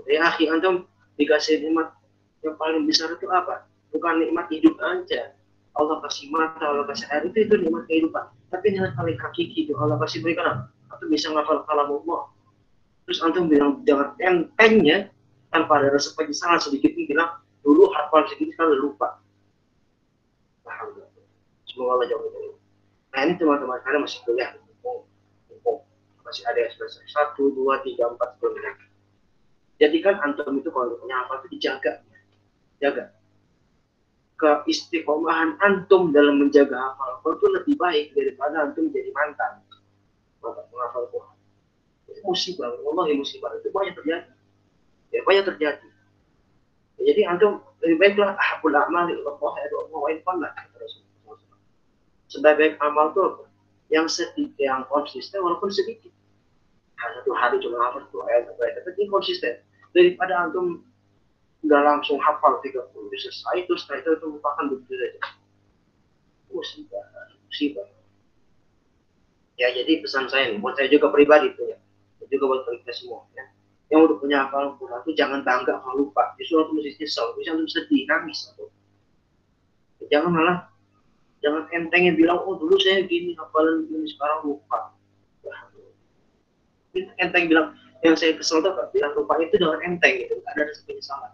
Ya akhi, antum dikasih nikmat yang paling besar itu apa? Bukan nikmat hidup aja. Allah kasih mata, Allah kasih air, itu nikmat kehidupan. Tapi nikmat paling hakiki itu Allah kasih berikan apa? Antum bisa ngafal kalam Allah. Terus antum bilang jangan entengnya tanpa ada rasa penyesalan sedikit ini bilang dulu hafal sedikit sekarang lupa. Alhamdulillah. Semoga Allah jauh dari itu. Nah ini teman-teman kalian masih kuliah, masih ada yang semester 1, 2, 3, 4, 10. Jadikan antum itu kalau punya hafal itu dijaga, jaga. keistiqomahan antum dalam menjaga hafal Quran itu lebih baik daripada antum jadi mantan menghafal Quran. Itu musibah, wallahi musibah. Itu banyak terjadi. Ya, banyak terjadi. Ya, jadi antum lebih baiklah ahabul a'mal ila Allah ya Allah wa in qalla. Sebaik-baik amal itu yang sedikit, yang konsisten walaupun sedikit. Satu hari cuma hafal 2 ayat, tapi konsisten. Daripada antum nggak langsung hafal 30 selesai, terus setelah itu lupakan begitu saja. Musibah, musibah. Ya, jadi pesan saya nih, buat saya juga pribadi tuh ya, dan juga buat kita semua ya. Yang udah punya hafal Quran itu jangan bangga kalau lupa. Justru aku mesti nyesel, bisa antum sedih, nangis atau. Jangan malah, jangan entengnya bilang, oh dulu saya gini hafalan gini sekarang lupa. Enteng bilang, yang saya kesel tuh kan, bilang lupa itu dengan enteng gitu, nggak ada rasa penyesalan.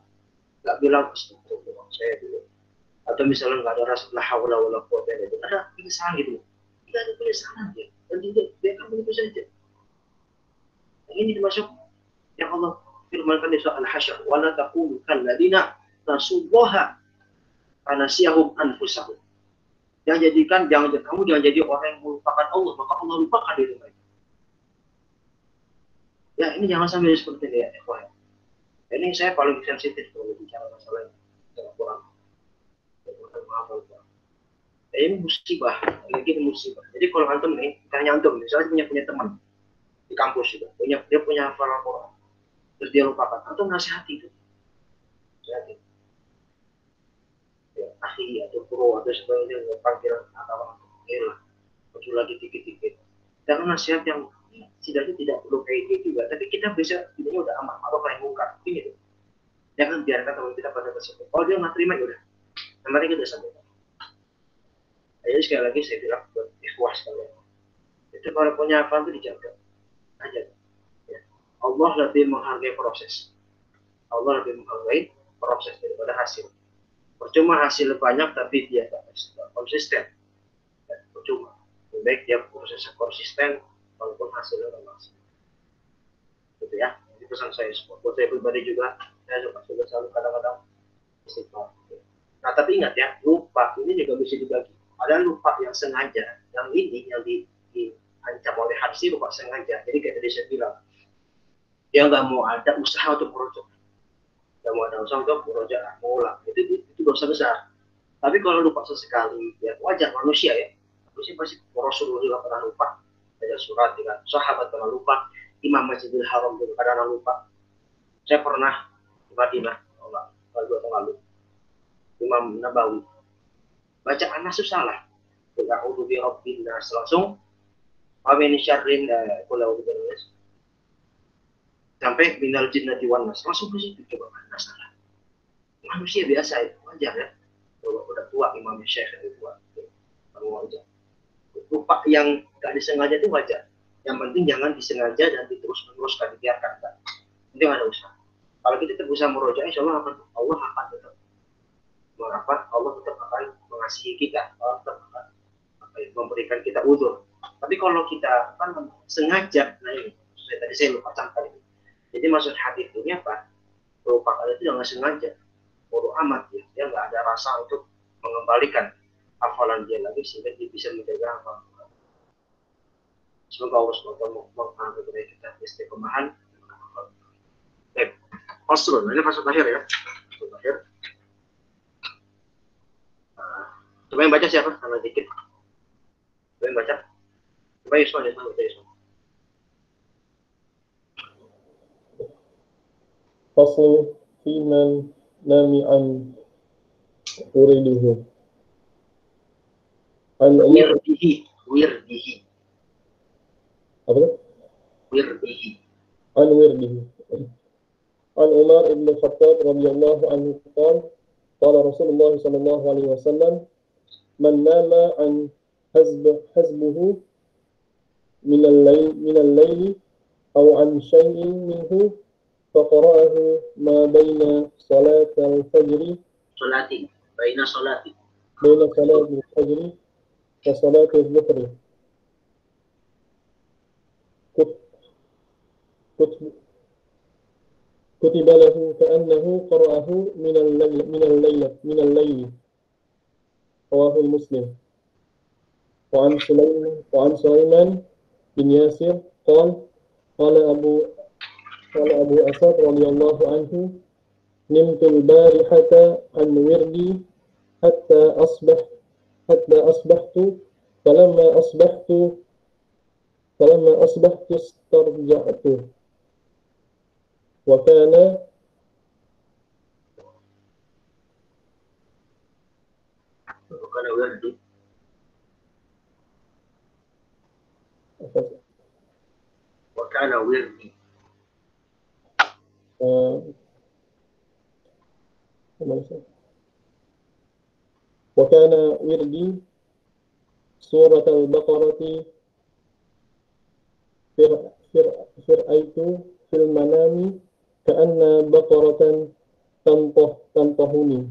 Nggak bilang astagfirullah saya dulu, atau misalnya nggak ada rasa la haula wala quwwata illa billah, ada penyesalan gitu, tidak ada penyesalan dia, dan dia kan begitu saja. Yang ini termasuk yang Allah firmankan di surah Al-Hasyr, wala taqulu kalladzina nasullaha fanasiyahum anfusahum. Jangan kamu jangan jadi orang yang melupakan Allah, maka Allah lupakan diri mereka. Ya, ini jangan sampai seperti ini ya, ikhwan. Ini saya paling sensitif kalau bicara masalah Quran. Maaf, ini musibah, lagi musibah. Jadi kalau antum nih, tanya antum, misalnya punya teman di kampus juga, dia punya hafalan Quran, terus dia lupakan, antum nasihati itu, nasihati. Ya, akhi atau guru atau sebagainya, panggilan atau lah, maju lagi dikit-dikit. Jangan nasihat yang setidaknya tidak perlu kayak gitu juga, tapi kita bisa tidaknya udah aman atau nahi mungkar, gitu. Jangan biarkan teman kita pada tersebut. Kalau dia nggak terima ya udah, nanti kita sampaikan. Jadi sekali lagi saya bilang buat ikhwas kalian, itu kalau punya hafal itu dijaga aja. Ya. Allah lebih menghargai proses. Allah lebih menghargai proses daripada hasil. Percuma hasil banyak tapi dia tidak konsisten. Ya, percuma. Lebih baik dia prosesnya konsisten walaupun hasilnya tidak maksimal. Gitu ya. Ini pesan saya semua. Buat saya pribadi juga, saya juga selalu kadang-kadang istighfar. Nah tapi ingat ya, lupa ini juga bisa dibagi. Ada lupa yang sengaja, yang ini yang diancam oleh hadis lupa sengaja. Jadi kayak tadi saya bilang, dia nggak mau ada usaha untuk merujuk, nggak mau ada usaha untuk merujuk, mengulang. Itu dosa besar. Tapi kalau lupa sesekali, ya wajar manusia ya. Manusia pasti Rasulullah juga pernah lupa. Ada surat dengan sahabat pernah lupa. Imam Masjidil Haram juga kadang lupa. Saya pernah di Madinah, lalu atau lalu, Imam Nabawi bacaan nas salah. A'udzu bi rabbin nas langsung wa min syarrin qul sampai minal jinnati wan nas langsung ke situ coba mana salah. Manusia biasa itu wajar ya. Kalau udah tua Imam Syekh itu tua. Wajar. Lupa yang enggak disengaja itu wajar. Yang penting jangan disengaja dan diterus-meneruskan dibiarkan kan. Penting ada usaha. Kalau kita tetap berusaha meroja, insyaallah Allah akan tetap Allah tetap akan mengasihi kita, Allah tetap akan memberikan kita uzur. Tapi kalau kita sengaja, nah ini tadi saya lupa sampai ini. Jadi maksud hadis ini apa? Melupakan itu jangan sengaja, bodoh amat ya. Dia nggak ada rasa untuk mengembalikan hafalan dia lagi sehingga dia bisa menjaga hafalan. Semoga Allah SWT memperbaiki kita istiqomahan. Baik, faslun. Ini fasal terakhir ya. Fasal terakhir. Coba yang baca siapa? Sama dikit. Coba yang baca. Coba Yusman, baca Yusman. Fasl fi man nami an uriduhu. Wirdihi. Apa itu? Wirdihi. An wirdihi. An Umar ibn Khattab radhiyallahu anhu qala Rasulullah sallallahu alaihi wasallam man nama an hazbuhu min al-layli aw an shay'in minhu faqara'ahu ma baina salat al-fajr baina salati al-fajr wa salat al-dhuhr kutiba lahu ka'annahu qara'ahu min al-layl Rawahul Muslim. وعن سليمان بن ياسر قال أبو أسد رضي الله عنه نمت البارحة عن وردي حتى أصبحت فلما أصبحت استرجعت وكان وردي وكان وردي وكان وردي سورة البقرة فرأيت في المنام كأن بقرة تنطهني.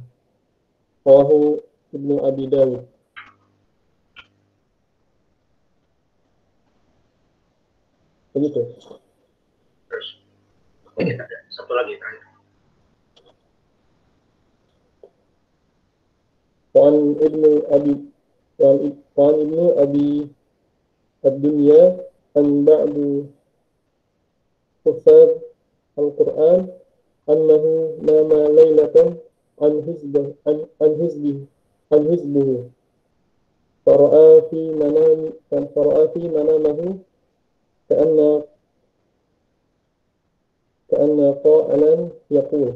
رواه ابن أبي داود. Begitu. Terus kita ada satu lagi kan. Wan ibnu Abi ad-Dunya an ba'du hufaz al-Quran annahu nama laylatan an hizbihi fara'a fi manamahu كأن قائلا يقول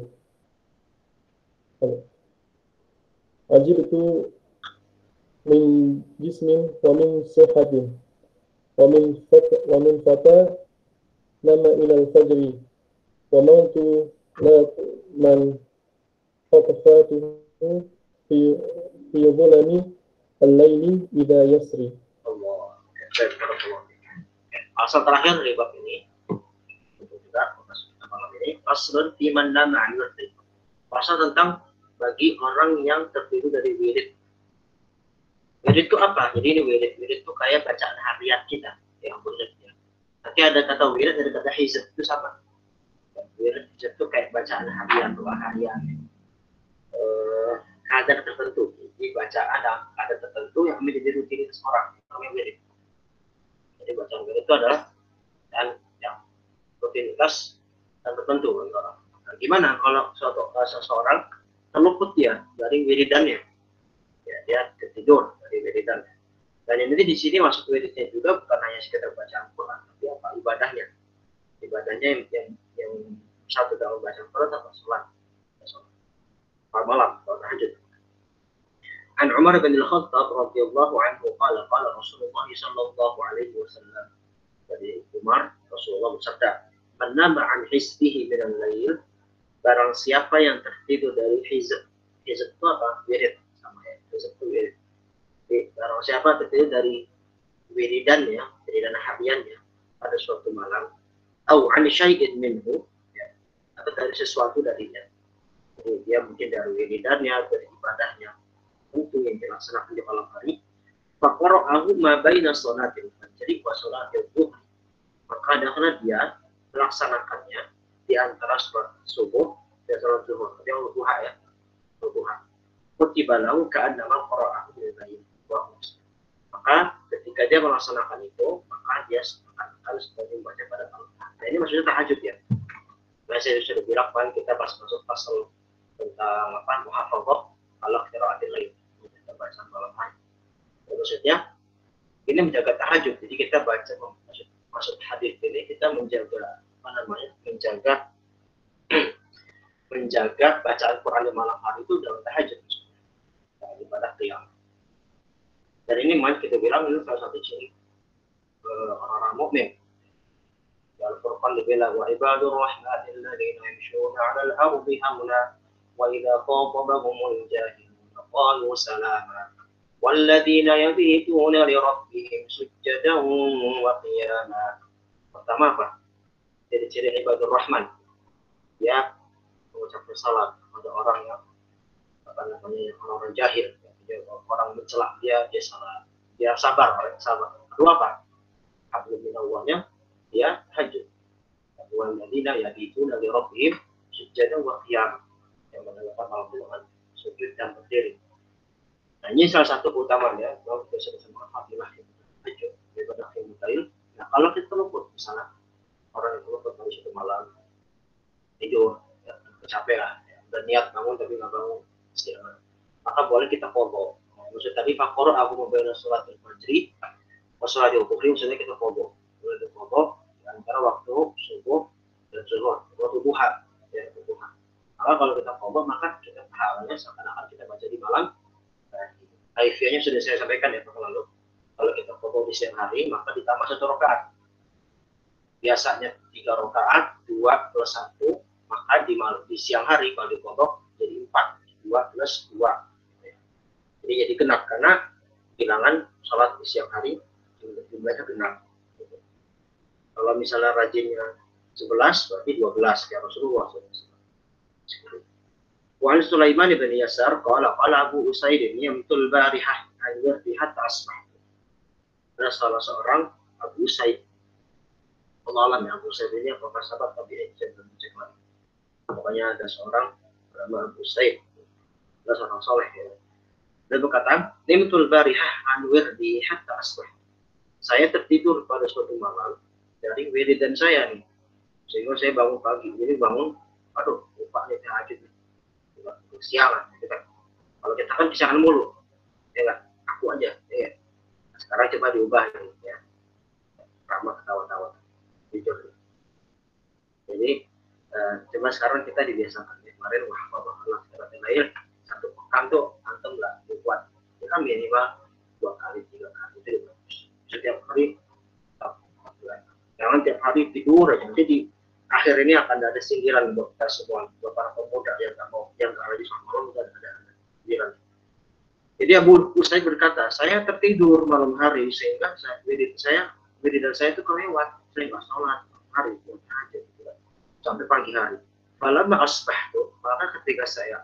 عجبت من جسم ومن صحة ومن فتى نام إلى الفجر وموت لا من خطفاته في ظلم الليل إذا يسري. Pasal terakhir dari bab ini untuk kita malam ini faslun fi man nama 'an wirdi. Pasal tentang bagi orang yang tertidur dari wirid. Wirid itu apa? Jadi ini wirid itu kayak bacaan harian kita yang wiridnya. Nanti ada kata wirid, ada kata hizb, itu sama. Wirid itu kayak bacaan harian, doa harian. Kadar tertentu, jadi bacaan dalam kadar tertentu yang menjadi rutinitas orang, namanya wirid. Jadi bacaan wirid itu adalah dan yang rutinitas dan tertentu bagi orang. Nah, gimana kalau seseorang terluput dia dari wiridannya, ya, dia tertidur dari wiridannya. Dan ini di sini masuk wiridnya juga bukan hanya sekedar bacaan Quran, tapi apa ibadahnya yang satu dalam bacaan Quran atau sholat malam atau tahajud. An Umar bin Al-Khattab radhiyallahu anhu qala Rasulullah sallallahu alaihi wasallam. Dari Umar, Rasulullah bersabda, "Man nama an hizbihi min al-lail." Barang siapa yang tertidur dari hizb. Hizb itu apa? Wirid sama ya. Hizb itu wirid. Jadi, barang siapa tertidur dari wiridannya, wiridan hariannya pada suatu malam, atau an syai'in minhu, ya, atau dari sesuatu darinya. Jadi dia mungkin dari wiridannya, dari ibadahnya, tentu yang dilaksanakan di malam hari. Faqara'ahu ma baina sholatil fajr wa sholatil duha. Maka hendaknya dia melaksanakannya di antara sholat subuh dan sholat zuhur. Yang duha ya, duha. Kutiba lahu ka'annama qara'ahu bil lail wa hum. Maka ketika dia melaksanakan itu, maka dia akan seperti membaca pada malam. Nah, ini maksudnya tahajud ya. Nah, saya sudah bilang kan kita pas masuk pasal tentang apa muhafadzah ala qiraatil lail. Kita baca malam hari. Maksudnya ini menjaga tahajud. Jadi kita baca maksud hadis ini kita menjaga apa namanya? Menjaga bacaan Quran di malam hari itu dalam tahajud. Nah, ibadah qiyam. Dan ini memang kita bilang ini salah satu ciri orang-orang mukmin. Al-Furqan dibilang wa ibadur rahmanil ladzina yamshuna 'alal ardi hamna wa idza khatabahumul jahiluna qalu salama wal ladzina yabituna li rabbihim sujjadan wa qiyama. Pertama apa? Jadi ciri ibadur rahman. Ya, mengucapkan salam pada orang yang apa namanya orang jahil, orang mencela dia salah, dia sabar. Kedua apa? Hablum minallahnya dia tahajud. Walladzina yabituna li rabbihim sujjadan wa qiyam. Yang menegakkan malam dengan sujud dan berdiri. Nah, ini salah satu keutamaan ya, bahwa kita sama Fadilah itu daripada yang mutail. Nah, kalau kita luput, misalnya orang itu luput pada suatu malam tidur, ya, capek lah, ya, udah niat bangun tapi nggak bangun, istirahat, maka boleh kita qadha. Maksud tadi fakor aku membayar sholat al-fajri, sholat al-dhuhri, maksudnya kita qadha. Boleh kita qadha antara waktu subuh dan zuhur, waktu duha, ya duha. Maka kalau kita qadha maka kita pahalanya seakan-akan kita baca di malam. Kaifiahnya sudah saya sampaikan ya Pak lalu. Kalau kita qadha di siang hari maka ditambah 1 rakaat. Biasanya 3 rakaat, 2 plus 1, maka di siang hari kalau di qadha jadi 4, 2 plus 2. Jadi genap karena bilangan sholat di siang hari jumlahnya genap. Kalau misalnya rajinnya 11 berarti 12 kayak Rasulullah SAW. Wa an Sulaiman bin Yasar qala Abu Usaid yamtul barihah an hatta asbah. Ada salah seorang Abu Usaid. Allah ya, Abu Usaid ini apakah sahabat tabi'in dan cek lagi. Pokoknya ada seorang bernama Abu Usaid. Ada seorang soleh ya. Dia berkata, "Nimtul barihah an wirdi hatta asbah." Saya tertidur pada suatu malam dari wiridan saya nih. Sehingga saya bangun pagi. Jadi bangun, aduh, lupa nih tahajud nih. Siangan, gitu kan. Kalau kita kan kesiangan mulu. Ya enggak, aku aja, ya. Sekarang coba diubah nih, ya. Ramah ketawa-tawa. Tidur. Jadi, coba sekarang kita dibiasakan. Kemarin, wah, Allah, sekarang satu pekan tuh antum nggak kuat, ya kan minimal 2 kali 3 kali itu bagus. Setiap hari jangan tiap hari tidur aja, nanti di akhir ini akan ada sindiran buat kita semua, buat para pemuda yang nggak mau, yang nggak lagi sama malam ada sindiran. Jadi Abu Usaid berkata, saya tertidur malam hari sehingga wirid dan saya itu kelewat, saya nggak sholat hari buat aja sampai pagi hari. Falamma asbahtu, maka ketika saya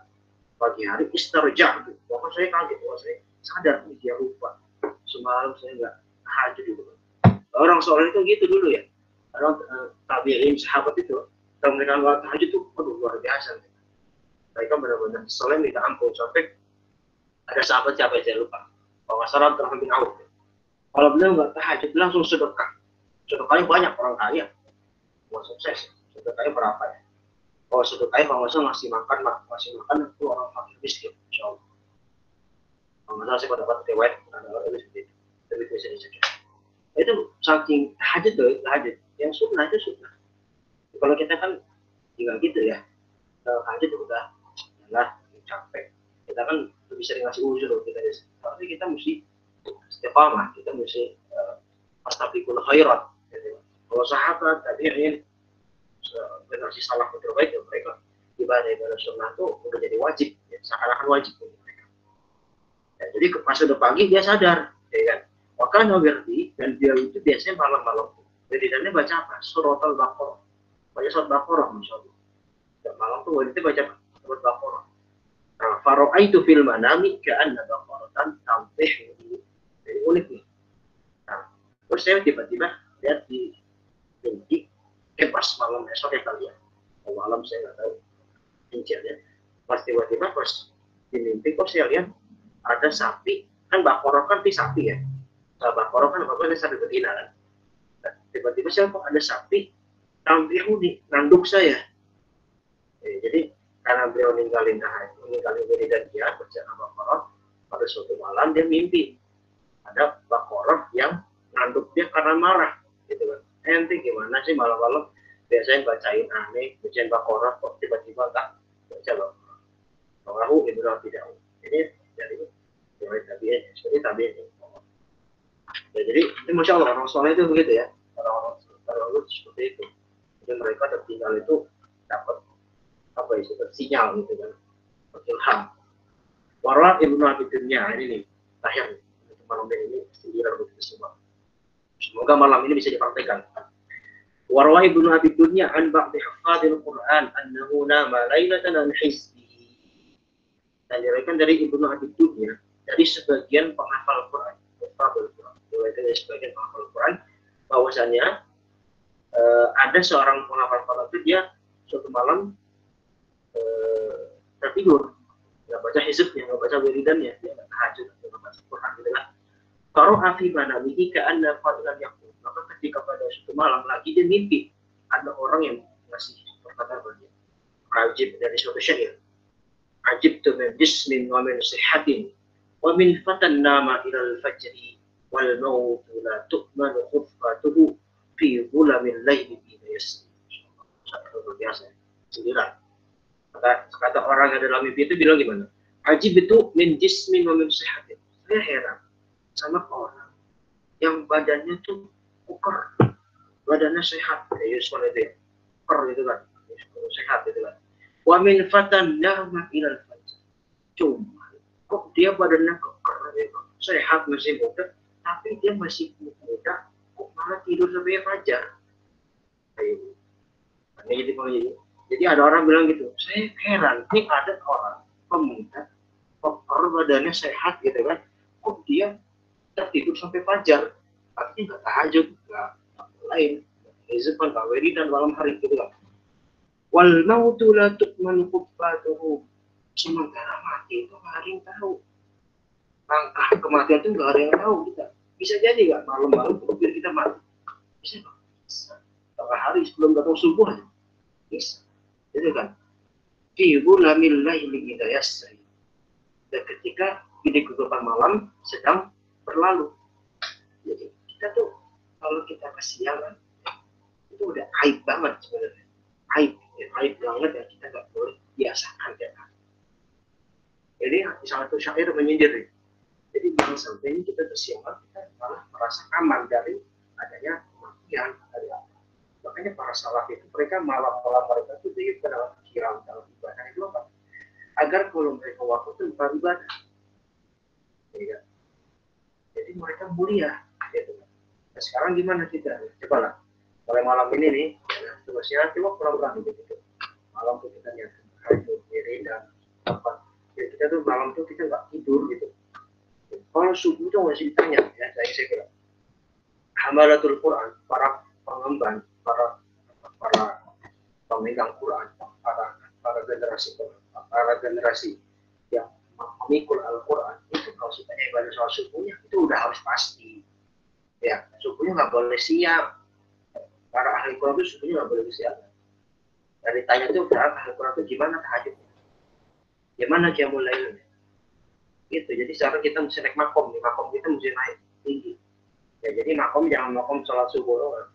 pagi hari istarja'tu, maka saya kaget, saya sadar dia lupa semalam saya nggak tahajud gitu. Orang soleh itu gitu dulu ya, orang tabi'in sahabat itu kalau mereka nggak tahajud itu luar biasa. Mereka benar-benar soleh minta ampun sampai ada sahabat siapa yang saya lupa, kalau nggak salah Abdurrahman bin Auf. Kalau beliau nggak tahajud langsung sedekah, sedekahnya banyak, orang kaya mau sukses, sedekahnya berapa ya? Kalau sedekahnya kalau nggak masih makan itu orang fakir miskin, insyaallah. Kalau nggak salah saya dapat riwayat ada orang ini seperti itu, tapi bisa dicek. Itu saking tahajud yang sunnah itu sunnah. Kalau kita kan tinggal gitu ya, tahajud udah lah capek, kita kan lebih sering ngasih uzur kita, tapi kita mesti istiqamah, kita mesti astaghfirul khairat. Kalau sahabat tadi ini generasi salaf yang terbaik, ya mereka ibadah sunnah itu udah jadi wajib, ya, seakan-akan wajib untuk mereka. Ya, jadi pas udah pagi dia sadar, ya kan? Makanya wirdi dan dia itu biasanya malam-malam wiridannya baca apa? Surat Al-Baqarah, baca surat Baqarah, masya Allah. Dan malam tuh wiridnya baca surat Baqarah. Nah, faro'aitu fil manami ka'anna baqaratan tampih. Jadi unik nih. Nah, terus saya tiba-tiba lihat di mimpi. Pas malam esok ya kalian, malam saya nggak tahu incernya, pas tiba-tiba pas di mimpi kok saya lihat ada sapi, kan Baqarah kan sapi ya, Baqarah kan apa sapi betina kan, tiba-tiba saya kok ada sapi tampil di nanduk saya. Jadi karena beliau ninggalin wiridan dia baca Baqarah, pada suatu malam dia mimpi ada Baqarah yang nanduk dia karena marah, gitu kan. Ente gimana sih malam-malam biasanya bacain aneh, bacain Baqarah kok tiba-tiba tak baca Baqarah. Rawahu Ibnu Abi Daud. Ini dari tabi'in, seperti tabi'in. Ya, jadi ini masya Allah orang soleh itu begitu ya, orang seperti itu. Jadi mereka tertinggal itu dapat apa itu sinyal gitu kan, ilham. Warwa Ibnu Abi Dunya ini nih, terakhir malam ini sindiran untuk semua. Semoga malam ini bisa dipraktikkan. Warwa Ibnu Abi Dunya an ba'di hafadil Quran annahu nama lailatan an hizbihi. Dan diriwayatkan dari Ibnu Abi Dunya dari sebagian penghafal Quran, dari sebagian penghafal Quran bahwasanya ada seorang penghafal Quran itu dia suatu malam tertidur nggak baca hizbnya, nggak baca wiridannya, dia nggak tahajud, nggak baca Quran gitu kan. Kalau afi manamihi ka'anna fadlan yakun, maka ketika pada suatu malam lagi dia mimpi ada orang yang ngasih perkataan kepada dia, ajib dari suatu syair, ajib tu min jismin wa min sihatin wa min fatan nama ilal fajri wal mautu la tu'manu khufatuhu fi zulamil layli ila yasri. Luar biasa. 9. Kata orang yang dalam mimpi itu bilang gimana? Ajib itu min jismin wa min sihatin. Saya heran sama orang yang badannya tuh ukur, badannya sehat, kayak Yusuf itu ya, ukur gitu kan, sehat gitu kan. Wa min fatan nama ilal fajr. Cuma kok dia badannya ukur, gitu. Sehat masih muda, tapi dia masih muda, kok malah tidur sampai fajar. Ayo, jadi ada orang bilang gitu, saya heran, ini ada orang pemuda, ukur badannya sehat gitu kan, kok dia tertidur sampai fajar, artinya nggak tahajud, nggak lain, hizban, nggak wiridan malam hari gitu kan. Wal mautu la tu'manu khufatuhu, sementara mati itu nggak ada yang tahu, langkah kematian itu nggak ada yang tahu kita. Bisa jadi nggak malam-malam biar kita mati, bisa nggak? Tengah hari sebelum datang subuh aja, bisa, gitu kan. Fi zulamil laili idza yasri, dan ketika ini kegelapan malam sedang berlalu. Jadi kita tuh kalau kita kesiangan itu udah aib banget sebenarnya, aib banget yang kita nggak boleh biasakan ya. Jadi salah satu syair menyindir, jadi jangan sampai ini kita kesiangan, kita malah merasa aman dari adanya kematian dari apa. Makanya para salaf itu mereka malam-malam mereka itu dihidupkan dalam pikiran, dalam ibadah itu apa? Agar kalau mereka waktu itu beribadah, ya. Jadi mereka mulia. Gitu. Nah, sekarang gimana kita? Coba lah, mulai malam ini nih, tugasnya coba pulang-pulang gitu. Malam tuh kita lihat tahajud, wiridan, apa? Jadi kita tuh malam tuh kita nggak tidur gitu. Kalau subuh tuh masih ditanya, ya saya kira. Hamalatul Quran, para pengemban, para pemegang Quran, para generasi yang memikul Al-Quran itu kalau kita ibadah soal subuhnya itu udah harus pasti ya, subuhnya nggak boleh siang. Para ahli Quran itu subuhnya nggak boleh siang. Dan ditanya tuh ahli Quran itu gimana tahajudnya, gimana qiyamul lailnya gitu. Jadi sekarang kita mesti naik makom, makom kita mesti naik tinggi ya. Jadi makom jangan makom sholat subuh doang.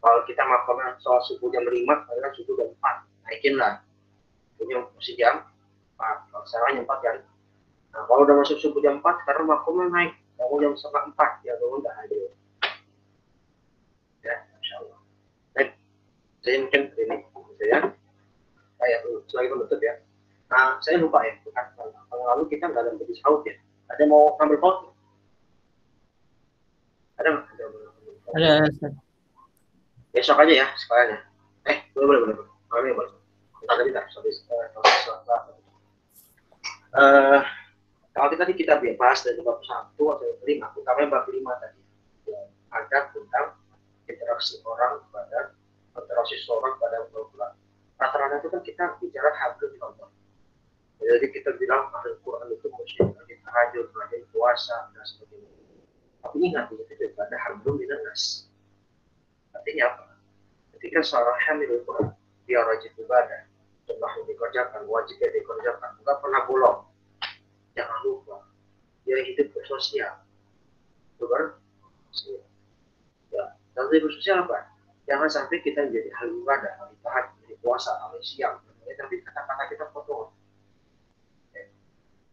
Kalau kita makomnya sholat subuh jam 5, karena subuh jam 4, naikin lah punya mesti jam 4, kalau sekarang jam 4 kan. Nah, kalau udah masuk subuh jam 4, karena makomnya naik, bangun jam setengah 4, ya bangun dah hadir. Ya, insya Allah. Baik, saya mungkin ini, saya selagi menutup ya. Nah, saya lupa ya, bukan lalu kita nggak ada berdiri sahut ya. Ada mau ambil foto? Ada nggak? Ada. Besok aja ya, sekalian ya. Boleh. Boleh. Bentar, sorry. Kalau tadi kita bahas dari bab 1 atau 5, utamanya bab 5 tadi. Ada tentang interaksi orang pada Al-Quran. Rata-rata itu kan kita bicara hampir contoh. Jadi kita bilang Al-Quran itu mesti rajin tahajud, rajin puasa, dan sebagainya. Tapi ingat, itu juga ada hamdul minas. Artinya apa? Ketika seorang hamil Al-Quran, dia rajin ibadah, sunnah yang dikerjakan, wajib yang dikerjakan, nggak pernah bolong. Jangan lupa, dia hidup bersosial. Betul? Ya. Dan hidup bersosial apa? Jangan sampai kita menjadi ahli ibadah, ahli tahajud, ahli puasa, ahli siang. Tapi kata-kata kita potong. Ya.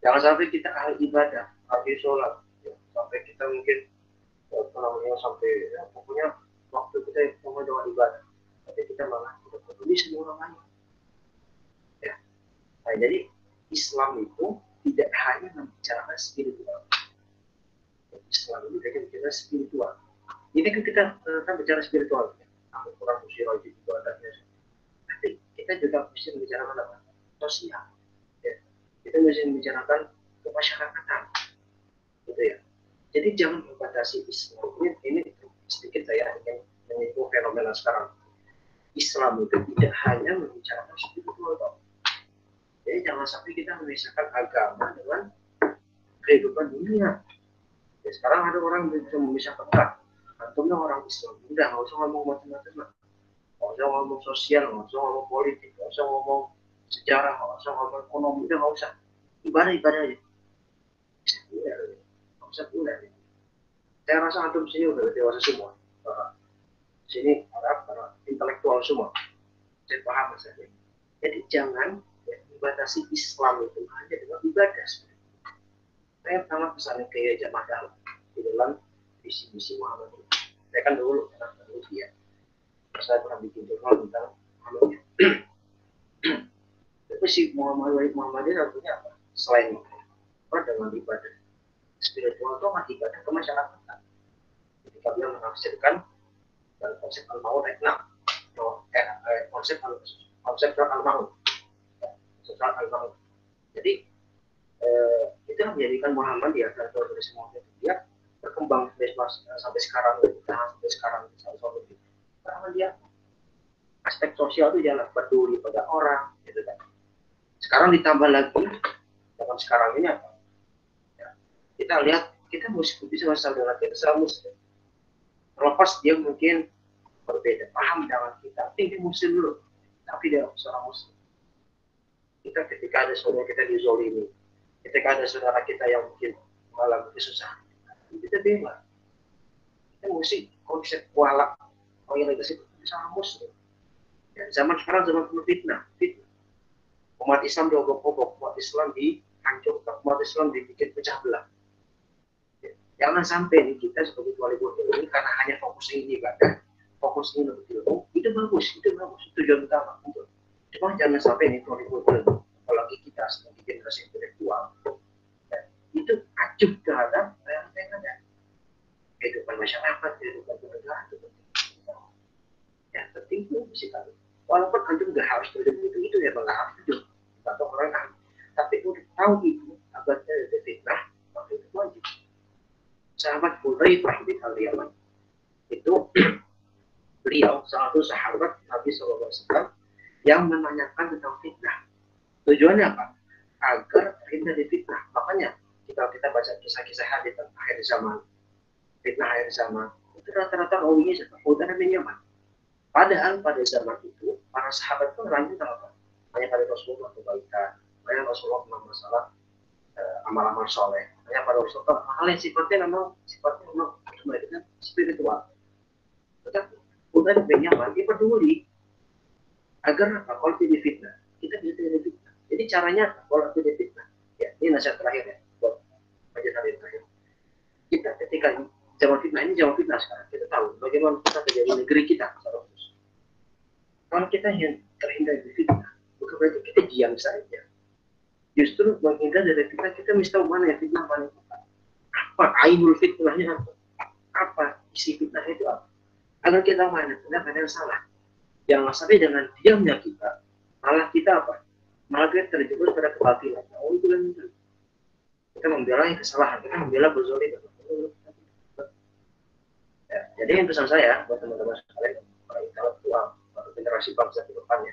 Jangan sampai kita ahli ibadah, ahli sholat. Ya. Sampai kita mungkin sampai ya, pokoknya waktu kita mau doa ibadah, tapi kita malah tidak peduli sama orang lain. Ya. Nah, jadi Islam itu tidak hanya membicarakan spiritual. Islam itu tidak bicara spiritual. Ini kan kita bicara spiritual. Al-Quran mesti rajin ibadahnya. Tapi kita juga mesti membicarakan apa? Sosial. Ya. Kita mesti membicarakan kemasyarakatan. Gitu ya. Jadi jangan membatasi Islam. Ini sedikit saya ingin menyinggung fenomena sekarang. Islam itu tidak hanya membicarakan spiritual, Jadi jangan sampai kita memisahkan agama dengan kehidupan dunia. Ya, sekarang ada orang yang bisa memisahkan, antumnya orang Islam, udah nggak usah ngomong macam-macam lah, nggak usah ngomong sosial, nggak usah ngomong politik, nggak usah ngomong sejarah, nggak usah ngomong ekonomi, udah nggak usah, ibadah aja. Nggak usah kuliah. Saya rasa antum sini udah dewasa semua, sini para intelektual semua, saya paham maksudnya. Jadi jangan membatasi Islam itu hanya dengan ibadah. Saya pernah pesan ke jamaah dalam di dalam visi Muhammadiyah. Saya kan dulu pernah ya, saya pernah bikin jurnal tentang Muhammadiyah. Tapi si Muhammadiyah artinya apa? Selain dengan ibadah spiritual itu kan ibadah ke masyarakat. Ketika dia menafsirkan dan konsep al-maut konsep al-maut. Jadi itu yang menjadikan Muhammadiyah atau dari semua itu dia berkembang sampai sekarang karena dia aspek sosial itu jangan peduli pada orang gitu kan. Sekarang ditambah lagi dengan sekarang ini apa ya, kita lihat kita mesti bisa masalah dengan kita sama muslim, terlepas dia mungkin berbeda paham dengan kita, tapi dia muslim dulu, tapi dia seorang muslim. Kita ketika ada saudara kita dizolimi, ketika ada saudara kita yang mungkin mengalami kesusahan, kita bela. Kita mesti konsep wala loyalitas itu sama muslim. Dan zaman sekarang zaman penuh fitnah. Umat Islam diobok-obok, umat Islam dihancurkan, umat Islam dibikin pecah belah. Jangan sampai nih kita sebagai wali ini karena hanya fokus ini ibadah, fokus ini untuk ilmu, itu bagus, tujuan utama. Cuma jangan sampai nih wali apalagi kita sebagai generasi intelektual, itu acuh terhadap yang ada kehidupan masyarakat, kehidupan negara itu penting. Yang penting itu mesti tahu. Walaupun antum nggak harus terjadi itu ya nggak harus terjadi atau orang lain. Tapi untuk tahu itu agar tidak fitnah, maka itu wajib. Sahabat Hudzaifah bin Al-Yaman itu beliau salah satu sahabat Nabi SAW yang menanyakan tentang fitnah. Tujuannya apa? Agar terhindar dari fitnah. Makanya kita baca kisah-kisah hadis tentang akhir zaman, fitnah akhir zaman, itu rata-rata rawinya siapa? Hudzaifah bin Yaman. Padahal pada zaman itu para sahabat pun lanjut apa? Hanya pada Rasulullah kebaikan, hanya Rasulullah tentang masalah amal-amal soleh, hanya pada Rasulullah hal yang sifatnya memang kebaikan spiritual. Tetapi Hudzaifah bin Yaman dia peduli agar apa? Kalau tidak fitnah, kita bisa tidak fitnah. Jadi caranya kalau tidak fitnah, ya ini nasihat terakhir ya buat majelis hari terakhir. Kita ketika zaman fitnah ini zaman fitnah sekarang, kita tahu bagaimana kita terjadi negeri kita secara khusus. Kalau kita yang terhindar dari fitnah, bukan berarti kita diam saja. Justru menghindar dari fitnah, kita mesti tahu mana yang fitnah, mana yang bukan. Apa ainul fitnahnya apa? Apa isi fitnah itu apa? Agar kita mana benar yang salah. Jangan sampai dengan diamnya kita, malah kita apa? Malah kita terjebak pada kebatilan. Oh itu kan itu. Kita membela kesalahan, kita membela berzolim. Ya, jadi pesan saya buat teman-teman sekalian, para intelektual atau generasi bangsa ke depannya,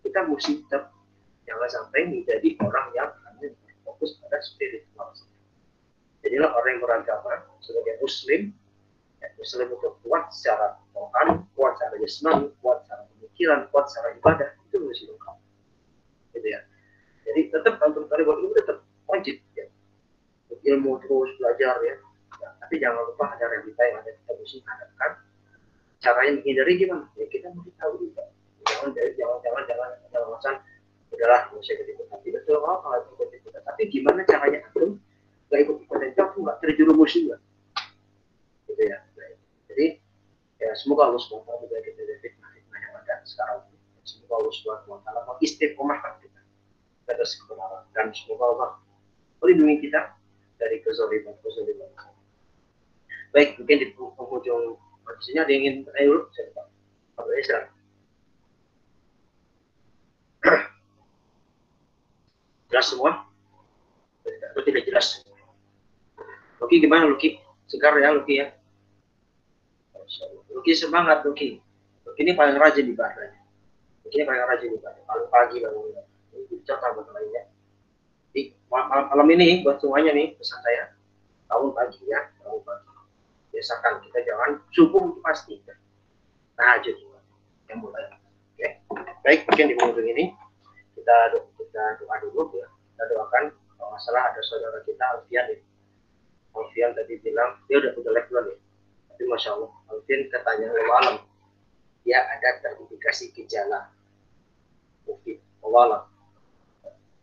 kita mesti tetap jangan sampai menjadi orang yang hanya fokus pada spiritual. Jadilah orang yang beragama sebagai muslim, ya, muslim itu kuat secara rohani, kuat secara jasmani, kuat secara pemikiran, kuat secara ibadah, itu mesti lengkap. Gitu ya. Jadi tetap untuk talibul ilmu tetap wajib ya. Ilmu terus belajar ya. Tapi jangan lupa ada realita yang ada kita mesti hadapkan. Caranya menghindari gimana? Ya kita mesti tahu juga. Jangan udahlah nggak usah ikut tapi betul kalau ikut tapi gimana caranya aku nggak ikut itu aku nggak terjerumus juga. Gitu ya. Jadi ya semoga Allah SWT memberi kita dari fitnah yang ada sekarang. Semoga Allah SWT mengistiqomahkan kita atas kebenaran dan semoga Allah melindungi kita dari kezaliman. Baik, mungkin di penghujung maksudnya ada yang ingin bertanya dulu, saya lupa. Apa ya, silakan. Jelas semua? Atau tidak jelas? Luki gimana Luki? Segar ya Luki ya? Luki semangat Luki. Luki ini paling rajin ibadahnya. Luki ini paling rajin ibadah. Paling pagi bangun. catatan lainnya. Jadi malam ini buat semuanya nih pesan saya, bangun pagi ya, bangun pagi. Biasakan kita jangan subuh itu pasti. Tahajud yang mulai. Oke. Baik, mungkin di minggu ini kita doa dulu ya. Kita doakan kalau masalah ada saudara kita Alfian ya. Alfian tadi bilang dia udah punya level ya. Tapi masya Allah, Alfian katanya alam dia ada terindikasi gejala COVID. Alam.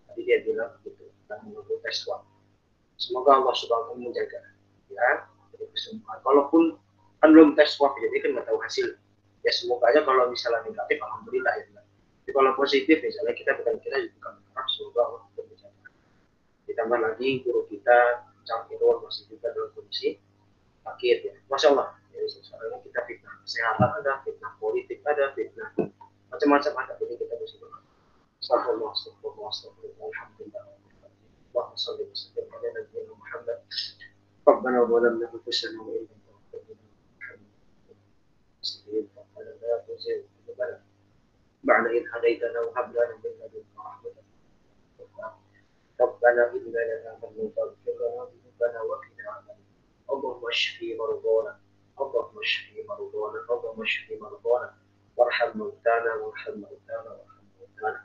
Tadi dia bilang begitu dan menunggu tes swab. Semoga Allah subhanahu menjaga ya dari kesembuhan. Kalaupun kan belum tes swab jadi kan nggak tahu hasil. Ya semoga aja kalau misalnya negatif alhamdulillah ya. Tapi kalau positif misalnya kita bukan berharap semoga Allah menjaga. Ditambah lagi guru kita Cangkirul masih juga dalam kondisi sakit ya. Masya Allah. Jadi sekarang kita fitnah kesehatan ada, fitnah politik ada, fitnah macam-macam ada. Jadi kita mesti berdoa. Astagfirullah, astagfirullah, astagfirullah. Alhamdulillah. Allahumma shalli wa sallim ala nabiyyina Muhammad. Rabbana zalamna anfusana wa illam taghfir lana ربنا لا تزغ قلوبنا بعد إذ هديتنا وهب لنا من لدنك رحمة ربنا إننا آمنا فاغفر لنا ذنوبنا وقنا عذاب اللهم اشف مرضانا اللهم اشف مرضانا اللهم اشف مرضانا وارحم موتانا وارحم موتانا وارحم موتانا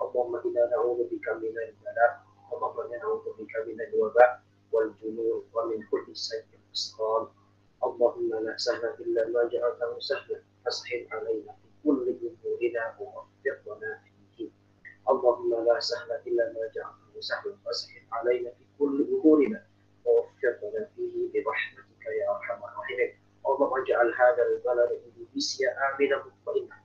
اللهم إنا نعوذ بك من البلاء اللهم إنا نعوذ بك من الوباء والجنون ومن كل سيء أسقام اللهم لا سهل إلا ما جعلته سهلا فاسهل علينا في كل أمورنا ووفقنا فيه اللهم لا سهل إلا ما جعلته سهلا فاسهل علينا في كل أمورنا ووفقنا فيه برحمتك يا أرحم الراحمين اللهم اجعل هذا البلد إندونيسيا آمنا مطمئنا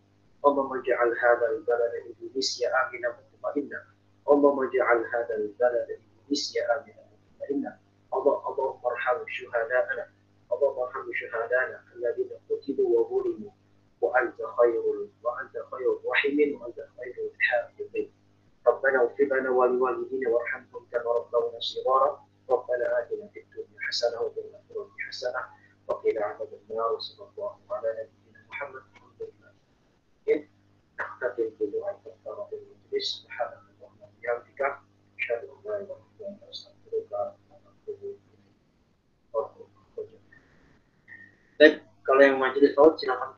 اللهم اجعل هذا البلد إندونيسيا آمنا مطمئنا اللهم اجعل هذا البلد إندونيسيا آمنا مطمئنا اللهم ارحم شهداءنا اللهم ارحم شهداءنا الذين قتلوا وظلموا وأنت خير الراحمين وأنت خير الحافظين ربنا اغفر لنا ولوالدينا وارحمهم كما ربونا صغارا ربنا آتنا في الدنيا حسنة وفي الآخرة حسنة وقنا عذاب النار وصلى الله على نبينا محمد الحمد لله نختتم بدعاء كفارة المجلس سبحانك اللهم وبحمدك أشهد أن لا إله إلا أنت أستغفرك وأتوب إليك. Baik, kalau yang majelis laut silakan